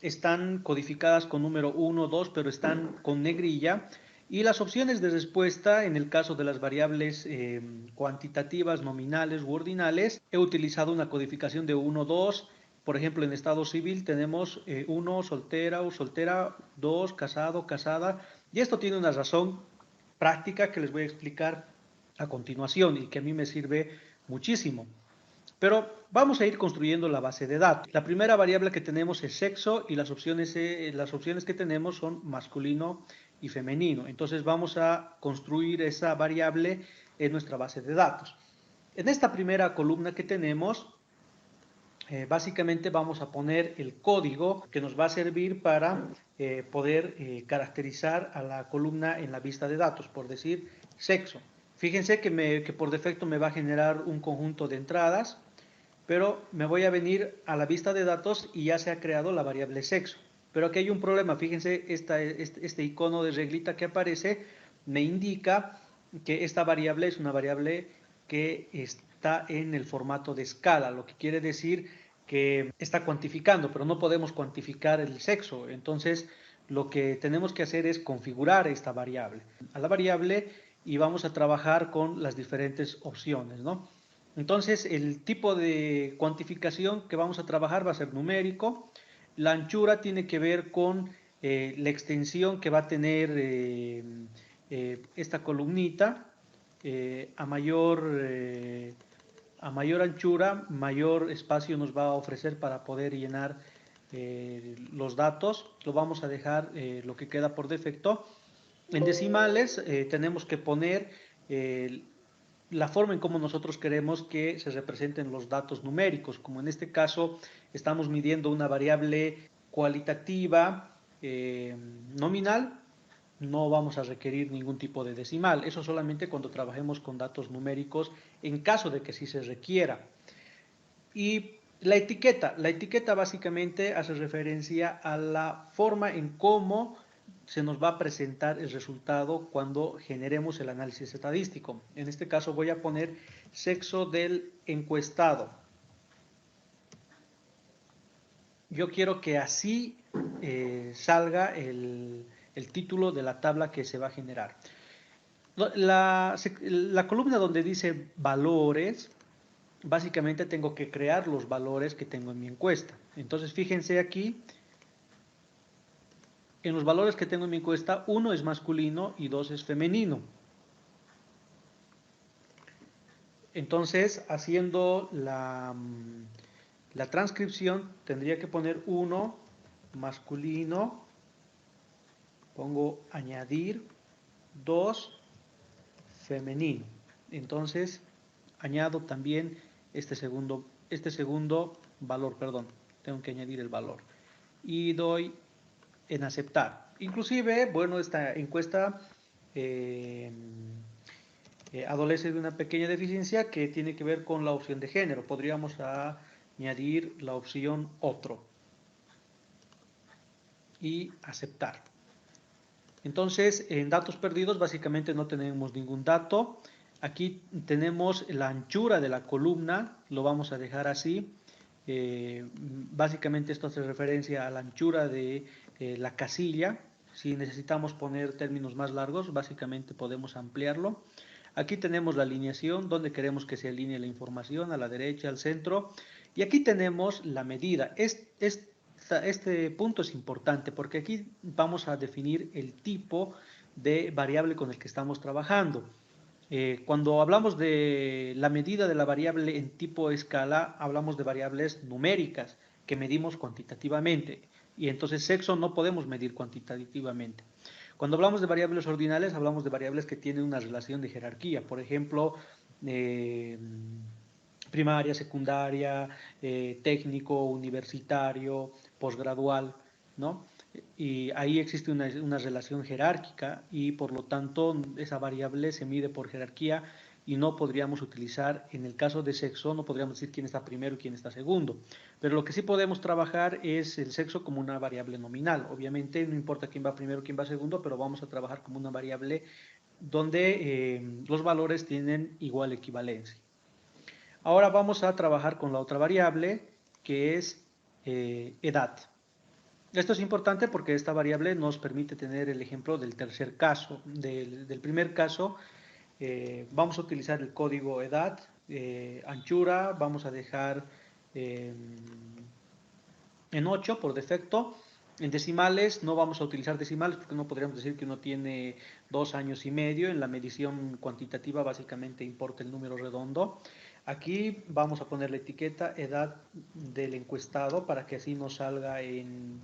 están codificadas con número 1, 2, pero están con negrilla. Y las opciones de respuesta, en el caso de las variables cuantitativas, nominales u ordinales, he utilizado una codificación de 1, 2. Por ejemplo, en estado civil tenemos 1, soltera o soltera, 2, casado, casada. Y esto tiene una razón práctica que les voy a explicar a continuación y que a mí me sirve muchísimo. Pero vamos a ir construyendo la base de datos. La primera variable que tenemos es sexo y las opciones que tenemos son masculino y femenino. Entonces vamos a construir esa variable en nuestra base de datos. En esta primera columna que tenemos, básicamente vamos a poner el código que nos va a servir para poder caracterizar a la columna en la vista de datos, por decir sexo. Fíjense que por defecto me va a generar un conjunto de entradas, pero me voy a venir a la vista de datos y ya se ha creado la variable sexo. Pero aquí hay un problema, fíjense, este icono de reglita que aparece me indica que esta variable es una variable que está en el formato de escala, lo que quiere decir que está cuantificando, pero no podemos cuantificar el sexo. Entonces, lo que tenemos que hacer es configurar esta variable. A la variable y vamos a trabajar con las diferentes opciones, ¿no? Entonces, el tipo de cuantificación que vamos a trabajar va a ser numérico. La anchura tiene que ver con la extensión que va a tener esta columnita. A mayor anchura, mayor espacio nos va a ofrecer para poder llenar los datos. Lo vamos a dejar lo que queda por defecto. En decimales tenemos que poner la forma en cómo nosotros queremos que se representen los datos numéricos, como en este caso estamos midiendo una variable cualitativa nominal, no vamos a requerir ningún tipo de decimal, eso solamente cuando trabajemos con datos numéricos en caso de que sí se requiera. Y la etiqueta básicamente hace referencia a la forma en cómo se nos va a presentar el resultado cuando generemos el análisis estadístico. En este caso voy a poner sexo del encuestado. Yo quiero que así salga el título de la tabla que se va a generar. La columna donde dice valores, básicamente tengo que crear los valores que tengo en mi encuesta. Entonces fíjense aquí. En los valores que tengo en mi encuesta, 1 es masculino y 2 es femenino. Entonces, haciendo la transcripción, tendría que poner 1 masculino, pongo añadir 2 femenino. Entonces añado también este segundo valor, perdón, tengo que añadir el valor y doy en aceptar. Inclusive, bueno, esta encuesta adolece de una pequeña deficiencia que tiene que ver con la opción de género. Podríamos añadir la opción otro y aceptar. Entonces, en datos perdidos básicamente no tenemos ningún dato. Aquí tenemos la anchura de la columna, lo vamos a dejar así. Básicamente esto hace referencia a la anchura de la casilla. Si necesitamos poner términos más largos, básicamente podemos ampliarlo. Aquí tenemos la alineación, donde queremos que se alinee la información, a la derecha, al centro. Y aquí tenemos la medida. Este punto es importante porque aquí vamos a definir el tipo de variable con el que estamos trabajando. Cuando hablamos de la medida de la variable en tipo escala, hablamos de variables numéricas que medimos cuantitativamente. Y entonces sexo no podemos medir cuantitativamente. Cuando hablamos de variables ordinales, hablamos de variables que tienen una relación de jerarquía. Por ejemplo, primaria, secundaria, técnico, universitario, posgradual, ¿no? Y ahí existe una relación jerárquica y por lo tanto esa variable se mide por jerarquía y no podríamos utilizar, en el caso de sexo, no podríamos decir quién está primero y quién está segundo. Pero lo que sí podemos trabajar es el sexo como una variable nominal. Obviamente no importa quién va primero, quién va segundo, pero vamos a trabajar como una variable donde los valores tienen igual equivalencia. Ahora vamos a trabajar con la otra variable que es edad. Esto es importante porque esta variable nos permite tener el ejemplo del tercer caso. Del primer caso vamos a utilizar el código edad, anchura, vamos a dejar en 8 por defecto. En decimales no vamos a utilizar decimales porque no podríamos decir que uno tiene 2 años y medio. En la medición cuantitativa básicamente importa el número redondo. Aquí vamos a poner la etiqueta edad del encuestado para que así nos salga en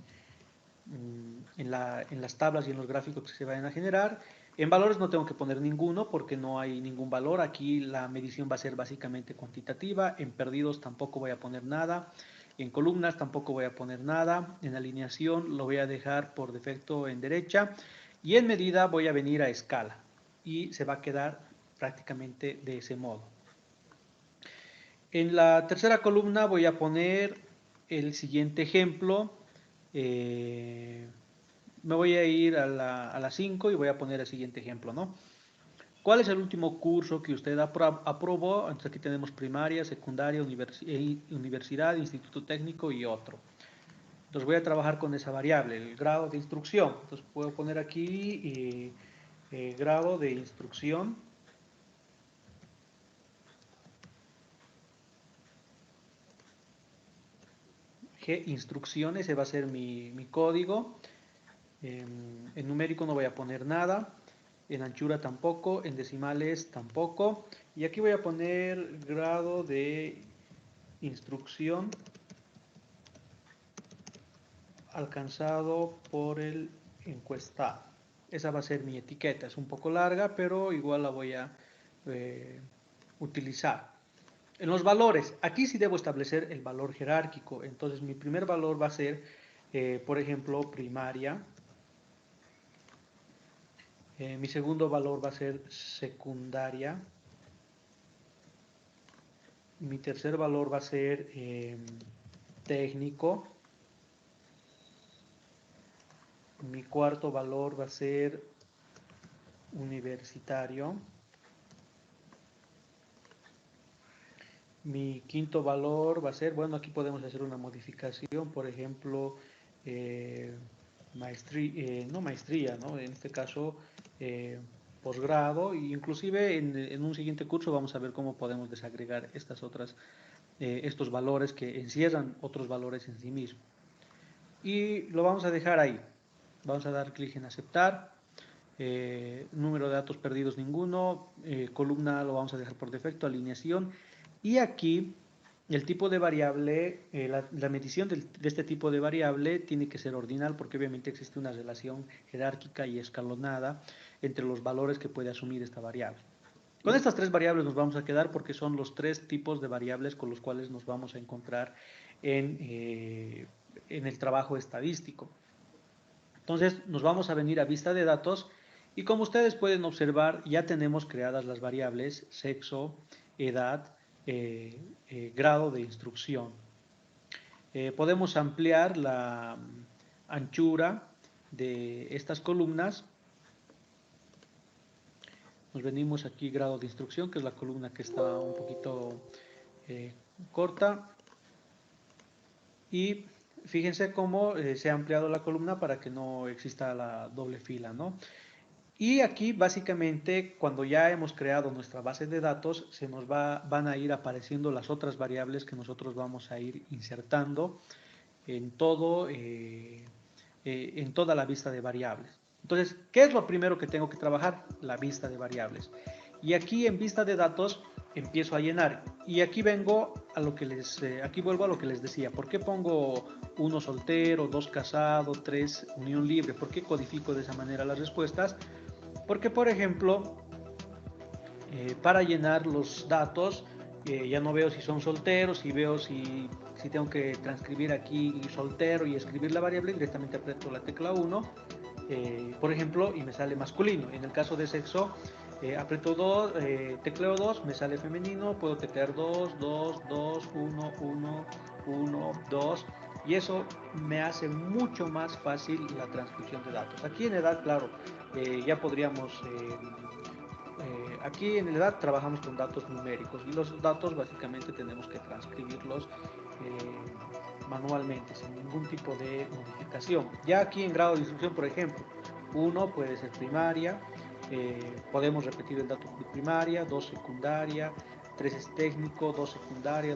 las tablas y en los gráficos que se vayan a generar. En valores no tengo que poner ninguno porque no hay ningún valor. Aquí la medición va a ser básicamente cuantitativa. En perdidos tampoco voy a poner nada. En columnas tampoco voy a poner nada. En alineación lo voy a dejar por defecto en derecha. Y en medida voy a venir a escala. Y se va a quedar prácticamente de ese modo. En la tercera columna voy a poner el siguiente ejemplo. Me voy a ir a la 5 y voy a poner el siguiente ejemplo, ¿no? ¿Cuál es el último curso que usted aprobó? Entonces aquí tenemos primaria, secundaria, universidad, instituto técnico y otro. Entonces voy a trabajar con esa variable, el grado de instrucción. Entonces puedo poner aquí grado de instrucción. Instrucciones, ese va a ser mi código. En numérico no voy a poner nada. En anchura tampoco, en decimales tampoco. Y aquí voy a poner grado de instrucción alcanzado por el encuestado. Esa va a ser mi etiqueta. Es un poco larga, pero igual la voy a utilizar. En los valores, aquí sí debo establecer el valor jerárquico. Entonces mi primer valor va a ser, por ejemplo, primaria. Mi segundo valor va a ser secundaria. Mi tercer valor va a ser técnico. Mi cuarto valor va a ser universitario. Mi quinto valor va a ser, bueno, aquí podemos hacer una modificación, por ejemplo, no maestría, ¿no? En este caso, posgrado, e inclusive en un siguiente curso vamos a ver cómo podemos desagregar estos valores que encierran otros valores en sí mismos. Y lo vamos a dejar ahí. Vamos a dar clic en aceptar. Número de datos perdidos ninguno. Columna lo vamos a dejar por defecto, alineación. Y aquí el tipo de variable, la medición de este tipo de variable tiene que ser ordinal porque obviamente existe una relación jerárquica y escalonada entre los valores que puede asumir esta variable. Con estas tres variables nos vamos a quedar porque son los tres tipos de variables con los cuales nos vamos a encontrar en el trabajo estadístico. Entonces nos vamos a venir a vista de datos y como ustedes pueden observar ya tenemos creadas las variables sexo, edad, grado de instrucción. Podemos ampliar la anchura de estas columnas. Nos venimos aquí grado de instrucción, que es la columna que está un poquito corta. Y fíjense cómo se ha ampliado la columna para que no exista la doble fila, ¿no? Y aquí básicamente cuando ya hemos creado nuestra base de datos se nos van a ir apareciendo las otras variables que nosotros vamos a ir insertando en toda la vista de variables. Entonces, ¿qué es lo primero que tengo que trabajar? La vista de variables. Y aquí en vista de datos empiezo a llenar. Y aquí vengo a lo que aquí vuelvo a lo que les decía. ¿Por qué pongo 1 soltero, 2 casado, 3 unión libre? ¿Por qué codifico de esa manera las respuestas? Porque, por ejemplo, para llenar los datos, ya no veo si son solteros, y veo si tengo que transcribir aquí soltero y escribir la variable, directamente aprieto la tecla 1, por ejemplo, y me sale masculino. En el caso de sexo, aprieto 2, tecleo 2, me sale femenino, puedo teclear 2, 2, 2, 1, 1, 1, 2, y eso me hace mucho más fácil la transcripción de datos. Aquí en edad, claro, ya podríamos, aquí en edad trabajamos con datos numéricos y los datos básicamente tenemos que transcribirlos manualmente, sin ningún tipo de modificación. Ya aquí en grado de instrucción, por ejemplo, 1 puede ser primaria, podemos repetir el dato de primaria, 2 secundaria, 3 es técnico, 2 secundaria,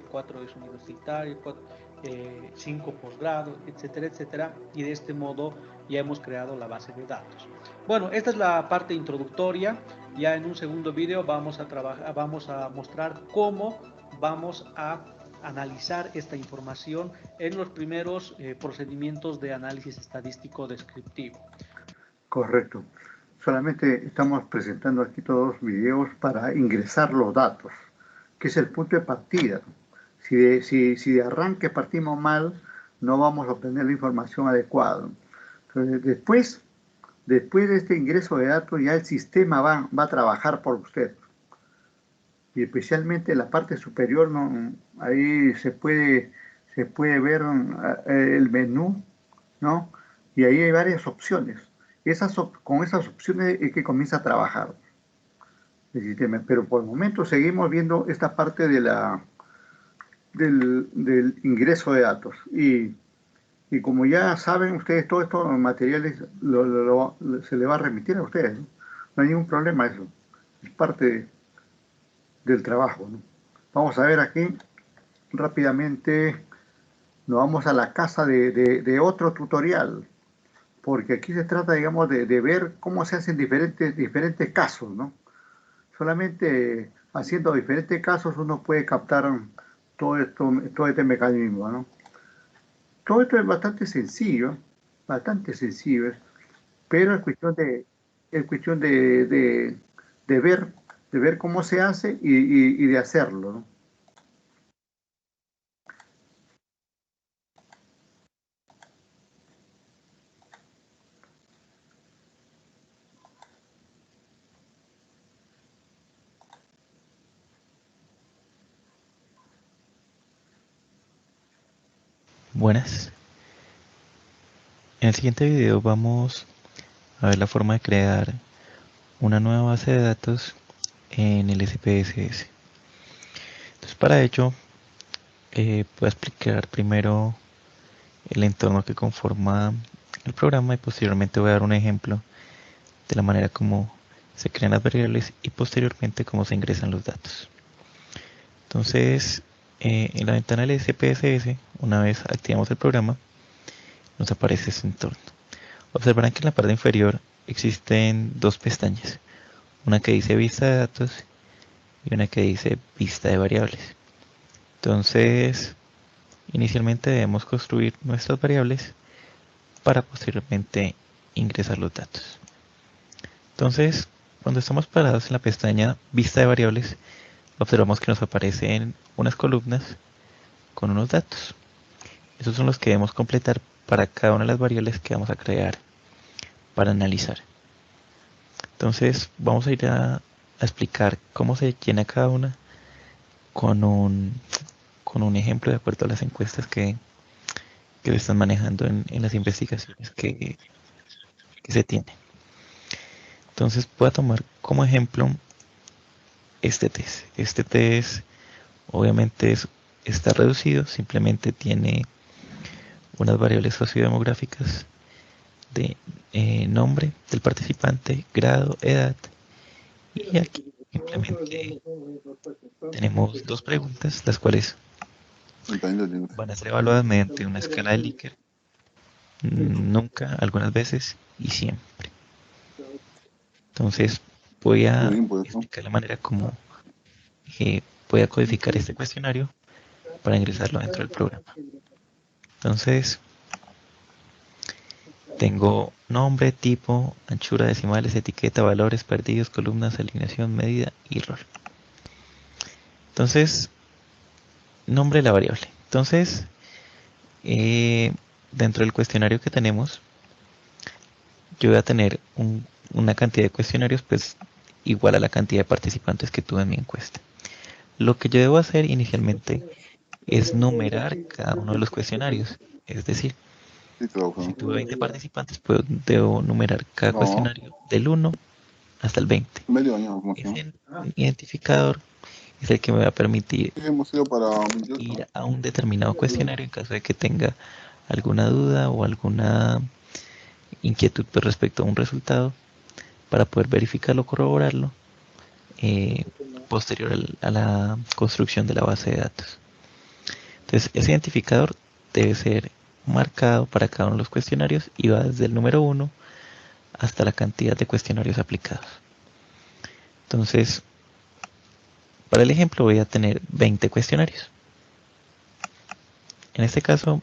4 es universitario, 5 posgrado, etcétera, etcétera, y de este modo ya hemos creado la base de datos. Bueno, esta es la parte introductoria. Ya en un segundo video vamos a mostrar cómo vamos a analizar esta información en los primeros procedimientos de análisis estadístico descriptivo. Correcto. Solamente estamos presentando aquí todos los videos para ingresar los datos, que es el punto de partida. Si de arranque partimos mal, no vamos a obtener la información adecuada. Entonces, después de este ingreso de datos, ya el sistema va a trabajar por usted. Y especialmente en la parte superior, ¿no? Ahí se puede ver el menú, ¿no? Y ahí hay varias opciones. Con esas opciones es que comienza a trabajar el sistema. Pero por el momento seguimos viendo esta parte de del ingreso de datos. Y como ya saben ustedes, todos estos materiales se le va a remitir a ustedes, ¿no? No hay ningún problema eso. Es parte del trabajo, ¿no? Vamos a ver aquí rápidamente, nos vamos a la casa de otro tutorial, porque aquí se trata, digamos, de ver cómo se hacen diferentes casos, ¿no? Solamente haciendo diferentes casos uno puede captar todo este mecanismo, ¿no? Todo esto es bastante sencillo, pero es cuestión de ver cómo se hace y de hacerlo, ¿no? Buenas. En el siguiente video vamos a ver la forma de crear una nueva base de datos en el SPSS. Entonces, para ello voy a explicar primero el entorno que conforma el programa y posteriormente voy a dar un ejemplo de la manera como se crean las variables y posteriormente cómo se ingresan los datos. Entonces, en la ventana del SPSS, una vez activamos el programa, nos aparece este entorno. Observarán que en la parte inferior existen dos pestañas, una que dice vista de datos y una que dice vista de variables. Entonces, inicialmente debemos construir nuestras variables para posteriormente ingresar los datos. Entonces, cuando estamos parados en la pestaña Vista de variables, observamos que nos aparecen unas columnas con unos datos. Esos son los que debemos completar para cada una de las variables que vamos a crear para analizar. Entonces, vamos a ir a explicar cómo se llena cada una con un ejemplo de acuerdo a las encuestas que se están manejando en las investigaciones que se tienen. Entonces voy a tomar como ejemplo este test. Este test obviamente está reducido, simplemente tiene unas variables sociodemográficas de nombre del participante, grado, edad, y aquí simplemente tenemos dos preguntas, las cuales van a ser evaluadas mediante una escala de Likert, nunca, algunas veces y siempre. Entonces voy a explicar la manera como voy a codificar este cuestionario para ingresarlo dentro del programa. Entonces tengo nombre, tipo, anchura, decimales, etiqueta, valores, perdidos, columnas, alineación, medida y rol. Entonces, nombre de la variable. Entonces, dentro del cuestionario que tenemos, yo voy a tener una cantidad de cuestionarios pues igual a la cantidad de participantes que tuve en mi encuesta. Lo que yo debo hacer inicialmente es numerar cada uno de los cuestionarios. Es decir, si tuve 20 participantes, pues debo numerar cada cuestionario del 1 hasta el 20. Ese identificador es el que me va a permitir ir a un determinado cuestionario en caso de que tenga alguna duda o alguna inquietud respecto a un resultado, para poder verificarlo o corroborarlo posterior a la construcción de la base de datos. Entonces ese identificador debe ser marcado para cada uno de los cuestionarios y va desde el número 1 hasta la cantidad de cuestionarios aplicados. Entonces, para el ejemplo voy a tener 20 cuestionarios. En este caso,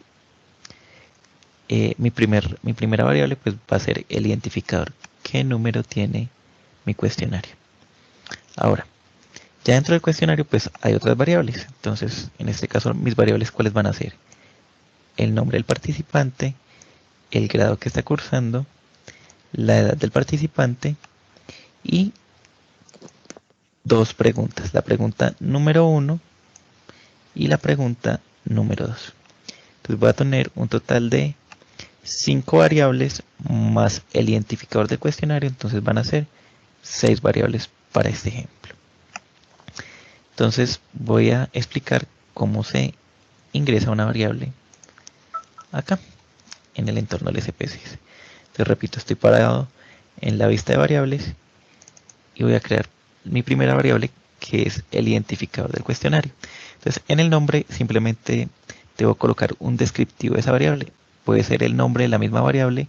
mi primera variable pues va a ser el identificador. ¿Qué número tiene mi cuestionario? Ahora, ya dentro del cuestionario pues hay otras variables. Entonces, en este caso, mis variables, ¿cuáles van a ser? El nombre del participante, el grado que está cursando, la edad del participante y dos preguntas. La pregunta número 1 y la pregunta número 2. Entonces voy a tener un total de 5 variables más el identificador del cuestionario. Entonces van a ser 6 variables para este ejemplo. Entonces voy a explicar cómo se ingresa una variable acá en el entorno del SPSS. Entonces repito, estoy parado en la vista de variables y voy a crear mi primera variable, que es el identificador del cuestionario. Entonces en el nombre simplemente debo colocar un descriptivo de esa variable. Puede ser el nombre de la misma variable,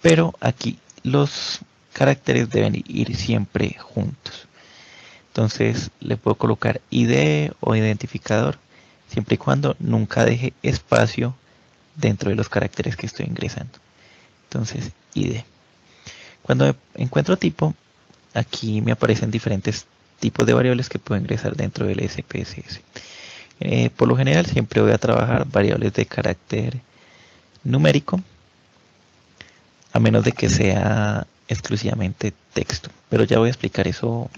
pero aquí los caracteres deben ir siempre juntos. Entonces le puedo colocar ID o identificador, siempre y cuando nunca deje espacio dentro de los caracteres que estoy ingresando. Entonces ID. Cuando encuentro tipo, aquí me aparecen diferentes tipos de variables que puedo ingresar dentro del SPSS. Por lo general siempre voy a trabajar variables de carácter numérico, a menos de que sea exclusivamente texto, pero ya voy a explicar eso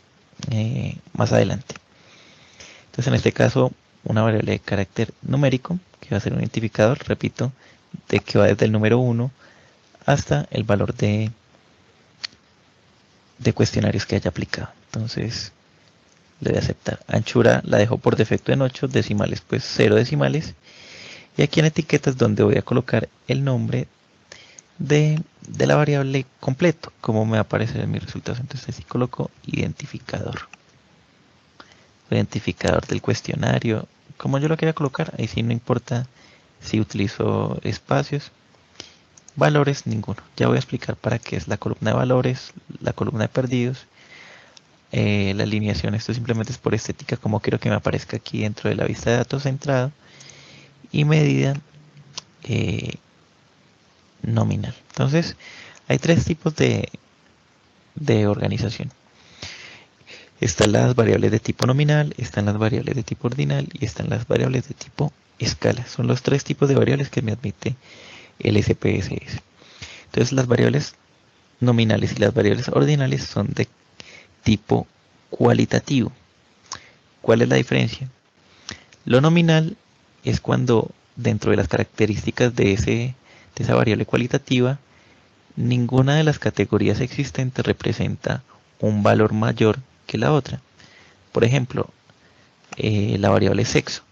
más adelante. Entonces en este caso una variable de carácter numérico, que va a ser un identificador, repito, de que va desde el número 1 hasta el valor de cuestionarios que haya aplicado. Entonces le voy a aceptar. Anchura la dejo por defecto en 8, decimales pues 0 decimales, y aquí en etiquetas donde voy a colocar el nombre de la variable completo, como me va a aparecer en mis resultados. Entonces aquí coloco identificador del cuestionario, como yo lo quiera colocar. Ahí sí no importa si utilizo espacios. Valores, ninguno. Ya voy a explicar para qué es la columna de valores, la columna de perdidos, la alineación. Esto simplemente es por estética, como quiero que me aparezca aquí dentro de la vista de datos centrado. Y medida nominal. Entonces, hay tres tipos de organización. Están las variables de tipo nominal, están las variables de tipo ordinal y están las variables de tipo escala. Son los tres tipos de variables que me admite el SPSS. Entonces, las variables nominales y las variables ordinales son de tipo cualitativo. ¿Cuál es la diferencia? Lo nominal es cuando dentro de las características de esa variable cualitativa, ninguna de las categorías existentes representa un valor mayor que la otra. Por ejemplo, la variable sexo.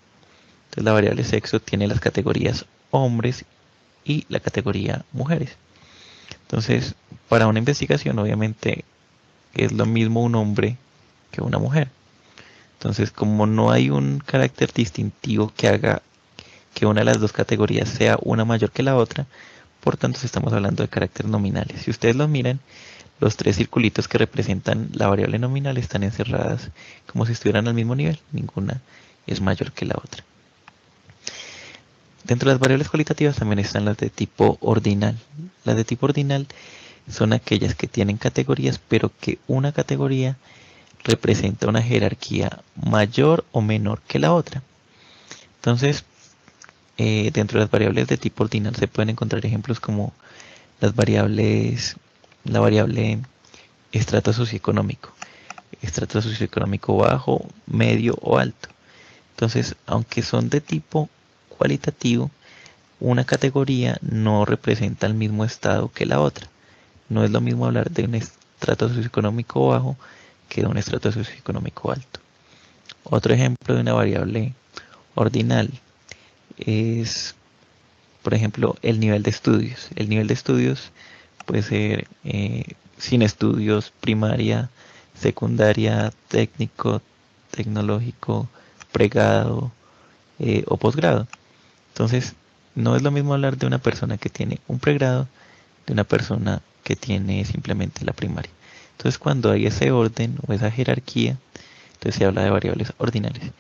Entonces la variable sexo tiene las categorías hombres y la categoría mujeres. Entonces, para una investigación, obviamente, es lo mismo un hombre que una mujer. Entonces, como no hay un carácter distintivo que haga que una de las dos categorías sea una mayor que la otra, por tanto, estamos hablando de caracteres nominales. Si ustedes los miran, los tres circulitos que representan la variable nominal están encerradas como si estuvieran al mismo nivel. Ninguna es mayor que la otra. Dentro de las variables cualitativas también están las de tipo ordinal. Las de tipo ordinal son aquellas que tienen categorías, pero que una categoría representa una jerarquía mayor o menor que la otra. Entonces, dentro de las variables de tipo ordinal se pueden encontrar ejemplos como la variable estrato socioeconómico bajo, medio o alto. Entonces, aunque son de tipo cualitativo, una categoría no representa el mismo estado que la otra. No es lo mismo hablar de un estrato socioeconómico bajo que de un estrato socioeconómico alto. Otro ejemplo de una variable ordinal es, por ejemplo, el nivel de estudios. El nivel de estudios puede ser sin estudios, primaria, secundaria, técnico, tecnológico, pregrado o posgrado. Entonces, no es lo mismo hablar de una persona que tiene un pregrado de una persona que tiene simplemente la primaria. Entonces, cuando hay ese orden o esa jerarquía, entonces se habla de variables ordinales.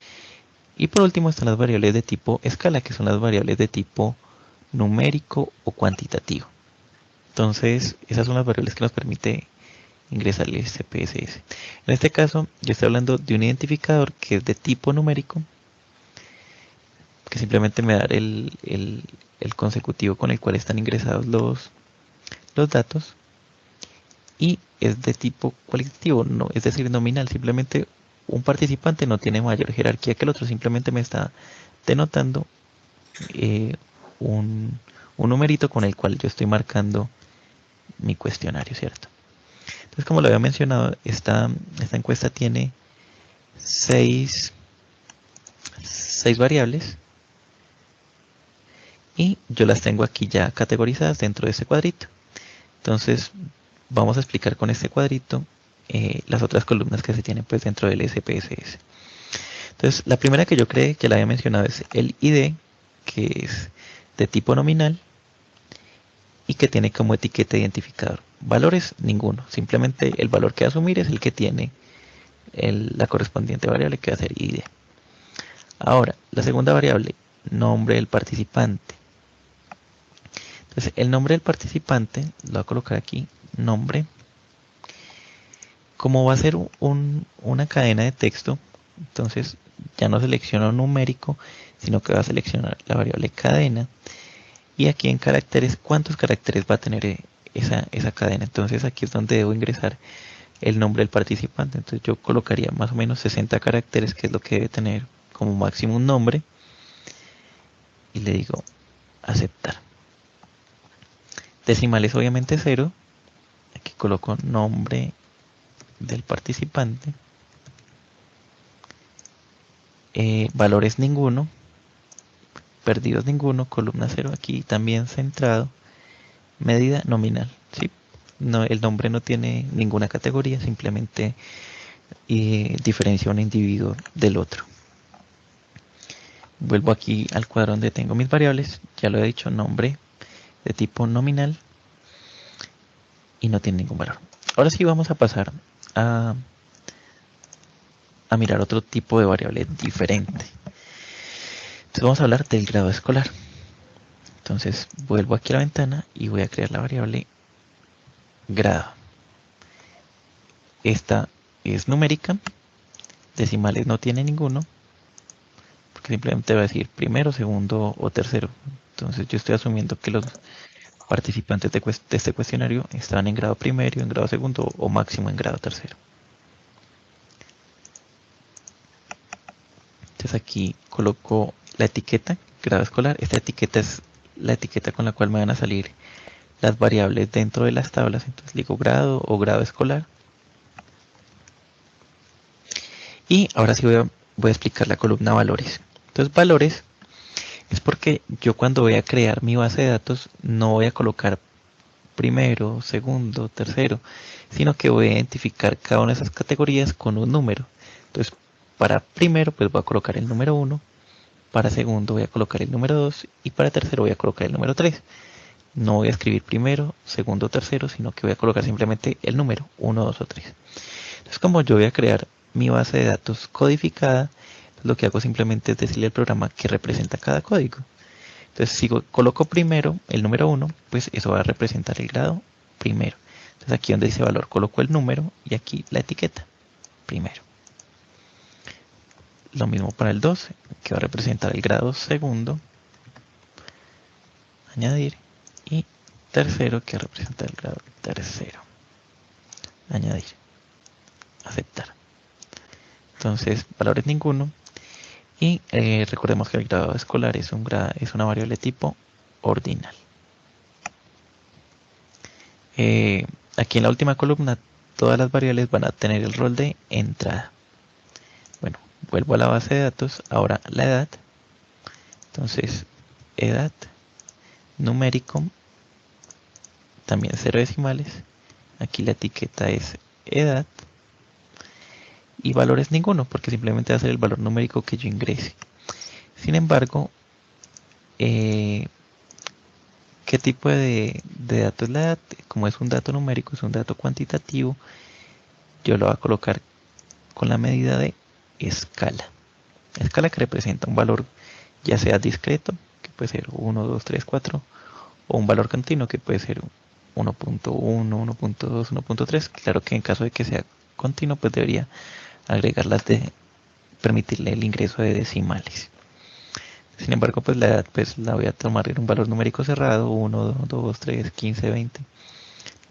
Y por último están las variables de tipo escala, que son las variables de tipo numérico o cuantitativo. Entonces, esas son las variables que nos permite ingresar el SPSS. En este caso, yo estoy hablando de un identificador que es de tipo numérico, que simplemente me da el consecutivo con el cual están ingresados los datos, y es de tipo cualitativo, no, es decir, nominal. Simplemente un participante no tiene mayor jerarquía que el otro, simplemente me está denotando un numerito con el cual yo estoy marcando mi cuestionario, ¿cierto? Entonces, como lo había mencionado, esta encuesta tiene 6 variables y yo las tengo aquí ya categorizadas dentro de este cuadrito. Entonces, vamos a explicar con este cuadrito las otras columnas que se tienen pues dentro del SPSS. Entonces, la primera que yo creé, que la había mencionado, es el ID, que es de tipo nominal y que tiene como etiqueta identificador. Valores, ninguno. Simplemente el valor que asumir es el que tiene la correspondiente variable, que va a ser ID. Ahora, la segunda variable, nombre del participante. Entonces, el nombre del participante, lo voy a colocar aquí, nombre. Como va a ser una cadena de texto, entonces ya no selecciono numérico, sino que va a seleccionar la variable cadena. Y aquí en caracteres, ¿cuántos caracteres va a tener esa cadena? Entonces aquí es donde debo ingresar el nombre del participante. Entonces yo colocaría más o menos 60 caracteres, que es lo que debe tener como máximo un nombre. Y le digo aceptar. Decimales obviamente 0. Aquí coloco nombre del participante. Valores ninguno. Perdidos ninguno. Columna 0 aquí también centrado. Medida nominal. ¿Sí? No, el nombre no tiene ninguna categoría. Simplemente diferencia un individuo del otro. Vuelvo aquí al cuadro donde tengo mis variables. Ya lo he dicho, nombre de tipo nominal. Y no tiene ningún valor. Ahora sí vamos a pasar a a mirar otro tipo de variable diferente. Entonces vamos a hablar del grado escolar. Entonces vuelvo aquí a la ventana y voy a crear la variable grado. Esta es numérica, decimales no tiene ninguno, porque simplemente va a decir primero, segundo o tercero. Entonces yo estoy asumiendo que los participantes de este cuestionario estaban en grado primero, en grado segundo o máximo en grado tercero. Entonces aquí coloco la etiqueta, grado escolar. Esta etiqueta es la etiqueta con la cual me van a salir las variables dentro de las tablas. Entonces digo grado o grado escolar. Y ahora sí voy a explicar la columna valores. Entonces valores es porque yo cuando voy a crear mi base de datos no voy a colocar primero, segundo, tercero, sino que voy a identificar cada una de esas categorías con un número. Entonces para primero pues voy a colocar el número 1, para segundo voy a colocar el número 2 y para tercero voy a colocar el número 3. No voy a escribir primero, segundo, tercero, sino que voy a colocar simplemente el número 1, 2 o 3. Entonces como yo voy a crear mi base de datos codificada, lo que hago simplemente es decirle al programa que representa cada código. Entonces si coloco primero el número 1, pues eso va a representar el grado primero. Entonces aquí donde dice valor coloco el número y aquí la etiqueta primero. Lo mismo para el 2, que va a representar el grado segundo. Añadir. Y tercero, que va a representar el grado tercero. Añadir. Aceptar. Entonces, valores ninguno. Y recordemos que el grado escolar es una variable tipo ordinal. Aquí en la última columna, todas las variables van a tener el rol de entrada. Bueno, vuelvo a la base de datos. Ahora la edad. Entonces, edad, numérico, también 0 decimales. Aquí la etiqueta es edad. Y valores ninguno, porque simplemente va a ser el valor numérico que yo ingrese. Sin embargo, ¿qué tipo de dato es la edad? Como es un dato numérico, es un dato cuantitativo, yo lo voy a colocar con la medida de escala. Escala que representa un valor ya sea discreto, que puede ser 1, 2, 3, 4, o un valor continuo, que puede ser 1.1, 1.2, 1.3. Claro que en caso de que sea continuo, pues debería agregarlas de permitirle el ingreso de decimales. Sin embargo, pues la edad pues la voy a tomar en un valor numérico cerrado, 1, 2, 3, 15, 20.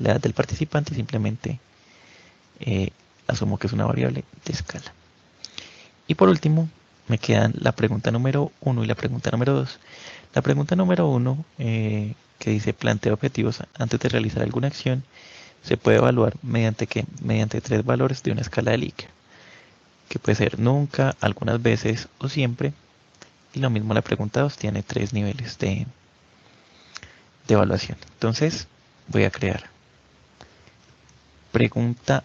La edad del participante simplemente asumo que es una variable de escala. Y por último, me quedan la pregunta número 1 y la pregunta número 2. La pregunta número 1, que dice plantea objetivos antes de realizar alguna acción, se puede evaluar mediante 3 valores de una escala de Likert, que puede ser nunca, algunas veces o siempre. Y lo mismo la pregunta 2 tiene 3 niveles de evaluación. Entonces voy a crear pregunta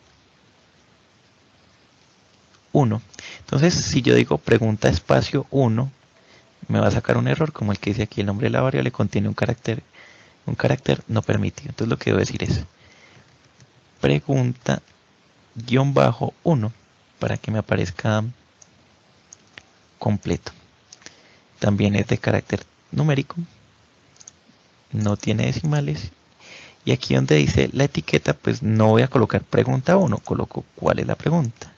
1. Entonces si yo digo pregunta espacio 1, me va a sacar un error como el que dice aquí: el nombre de la variable contiene un carácter no permitido. Entonces lo que debo decir es pregunta -1 para que me aparezca completo. También es de carácter numérico, no tiene decimales. Y aquí donde dice la etiqueta, pues no voy a colocar pregunta 1, coloco cuál es la pregunta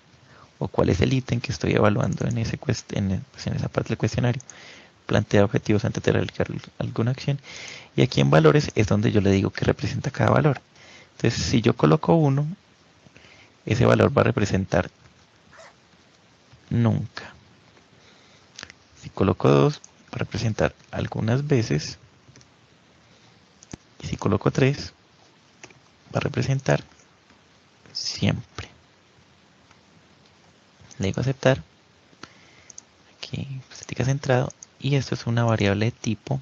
o cuál es el ítem que estoy evaluando en esa parte del cuestionario. Plantea objetivos antes de realizar alguna acción. Y aquí en valores es donde yo le digo que representa cada valor. Entonces si yo coloco 1, ese valor va a representar nunca. Si coloco 2, va a representar algunas veces. Y si coloco 3, va a representar siempre. Le digo aceptar. Aquí estética centrado. Y esto es una variable de tipo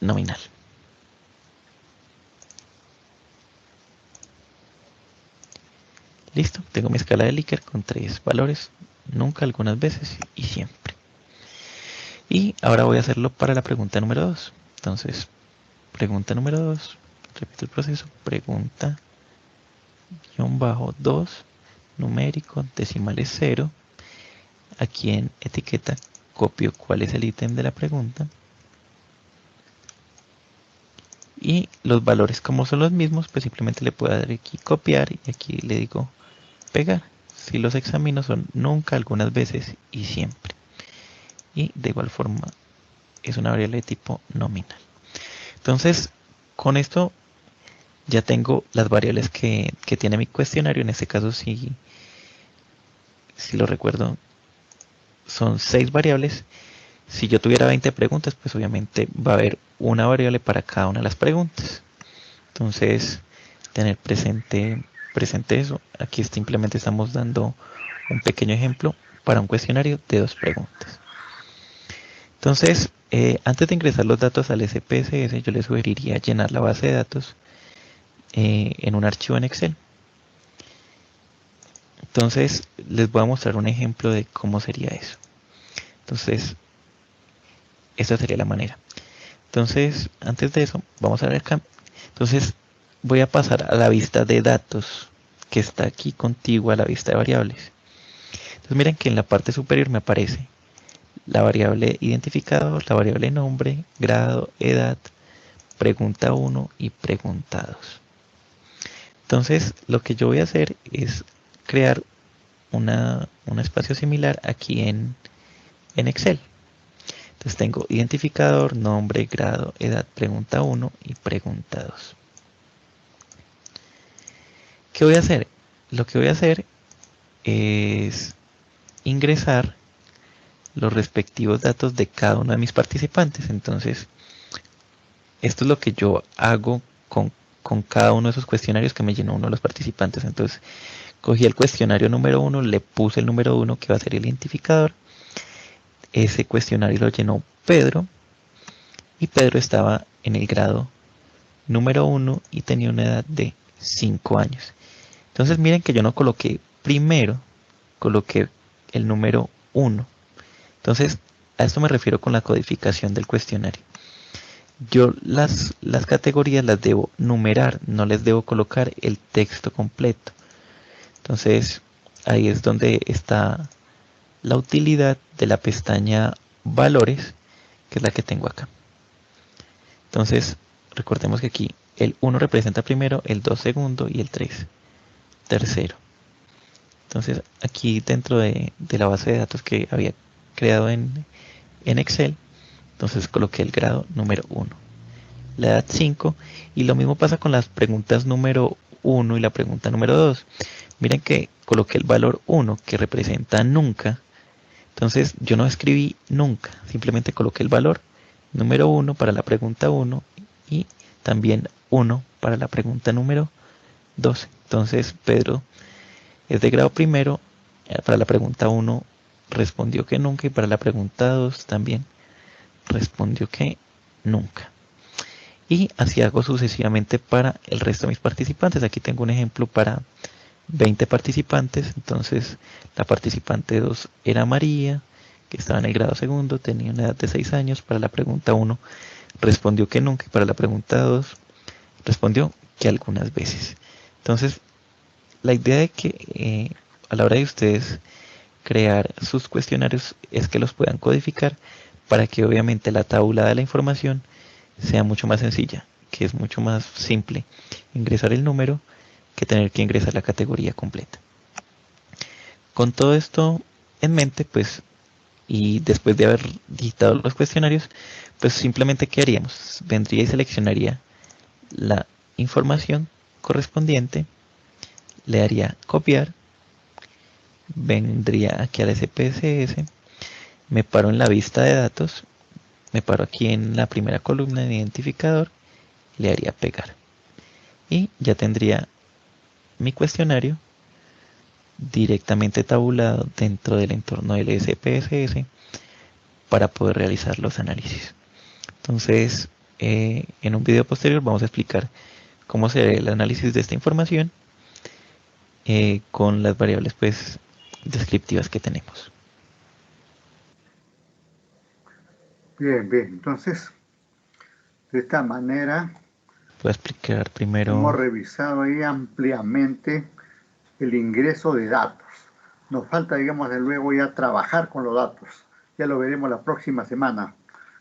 nominal. Listo, tengo mi escala de Likert con 3 valores, nunca, algunas veces y siempre. Y ahora voy a hacerlo para la pregunta número 2. Entonces, pregunta número 2, repito el proceso, pregunta 2, numérico, decimales 0. Aquí en etiqueta copio cuál es el ítem de la pregunta. Y los valores, como son los mismos, pues simplemente le puedo dar aquí copiar y aquí le digo pegar. Si los examino son nunca, algunas veces y siempre. Y de igual forma es una variable de tipo nominal. Entonces, con esto ya tengo las variables que tiene mi cuestionario. En este caso, si lo recuerdo, son 6 variables. Si yo tuviera 20 preguntas, pues obviamente va a haber una variable para cada una de las preguntas. Entonces, tener presente eso. Aquí simplemente estamos dando un pequeño ejemplo para un cuestionario de 2 preguntas. Entonces, antes de ingresar los datos al SPSS, yo les sugeriría llenar la base de datos en un archivo en Excel. Entonces, les voy a mostrar un ejemplo de cómo sería eso. Entonces, esta sería la manera. Entonces, antes de eso, vamos a ver acá. Entonces, voy a pasar a la vista de datos, que está aquí contigua a la vista de variables. Entonces, miren que en la parte superior me aparece la variable identificador, la variable nombre, grado, edad, pregunta 1 y pregunta 2. Entonces, lo que yo voy a hacer es crear un espacio similar aquí en Excel. Entonces tengo identificador, nombre, grado, edad, pregunta 1 y pregunta 2. ¿Qué voy a hacer? Lo que voy a hacer es ingresar los respectivos datos de cada uno de mis participantes. Entonces, esto es lo que yo hago con cada uno de esos cuestionarios que me llenó uno de los participantes. Entonces, cogí el cuestionario número 1, le puse el número 1 que va a ser el identificador. Ese cuestionario lo llenó Pedro y Pedro estaba en el grado número 1 y tenía una edad de 5 años. Entonces miren que yo no coloqué primero, coloqué el número 1. Entonces a esto me refiero con la codificación del cuestionario. Yo las categorías las debo numerar, no les debo colocar el texto completo. Entonces ahí es donde está la utilidad de la pestaña valores, que es la que tengo acá. Entonces recordemos que aquí el 1 representa primero, el 2 segundo y el 3 tercero. Entonces aquí dentro de la base de datos que había creado en Excel, entonces coloqué el grado número 1, la edad 5, y lo mismo pasa con las preguntas número 1 y la pregunta número 2. Miren que coloqué el valor 1 que representa nunca. Entonces yo no escribí nunca, simplemente coloqué el valor número 1 para la pregunta 1 y también 1 para la pregunta número 2. Entonces Pedro es de grado primero, para la pregunta 1 respondió que nunca y para la pregunta 2 también respondió que nunca. Y así hago sucesivamente para el resto de mis participantes. Aquí tengo un ejemplo para 20 participantes. Entonces la participante 2 era María, que estaba en el grado segundo, tenía una edad de 6 años. Para la pregunta 1 respondió que nunca y para la pregunta 2 respondió que algunas veces. Entonces la idea de que a la hora de ustedes crear sus cuestionarios es que los puedan codificar para que obviamente la tabla de la información sea mucho más sencilla, que es mucho más simple ingresar el número que tener que ingresar la categoría completa. Con todo esto en mente, pues, y después de haber digitado los cuestionarios, pues simplemente ¿qué haríamos? Vendría y seleccionaría la información correspondiente, le daría copiar, vendría aquí al SPSS, me paro en la vista de datos, me paro aquí en la primera columna de identificador, le haría pegar y ya tendría mi cuestionario directamente tabulado dentro del entorno del SPSS para poder realizar los análisis. Entonces en un video posterior vamos a explicar cómo se ve el análisis de esta información con las variables pues descriptivas que tenemos. Bien, bien. Entonces, de esta manera voy a explicar primero. Hemos revisado ahí ampliamente el ingreso de datos. Nos falta, digamos, de luego ya trabajar con los datos. Ya lo veremos la próxima semana.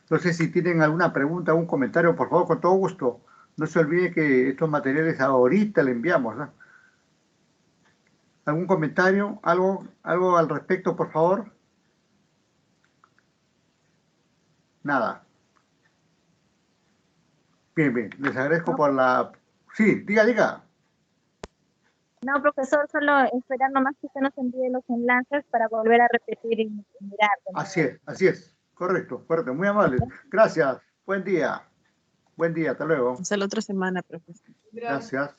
Entonces, si tienen alguna pregunta, algún comentario, por favor, con todo gusto. No se olvide que estos materiales ahorita le enviamos, ¿no? ¿Algún comentario? ¿Algo al respecto, por favor? Nada. Bien, bien. Les agradezco por la... Sí, diga. No, profesor, solo esperar nomás que usted nos envíe los enlaces para volver a repetir y mirar. Así es. Correcto. Muy amable. Gracias. Buen día. Hasta luego. Hasta la otra semana, profesor. Gracias.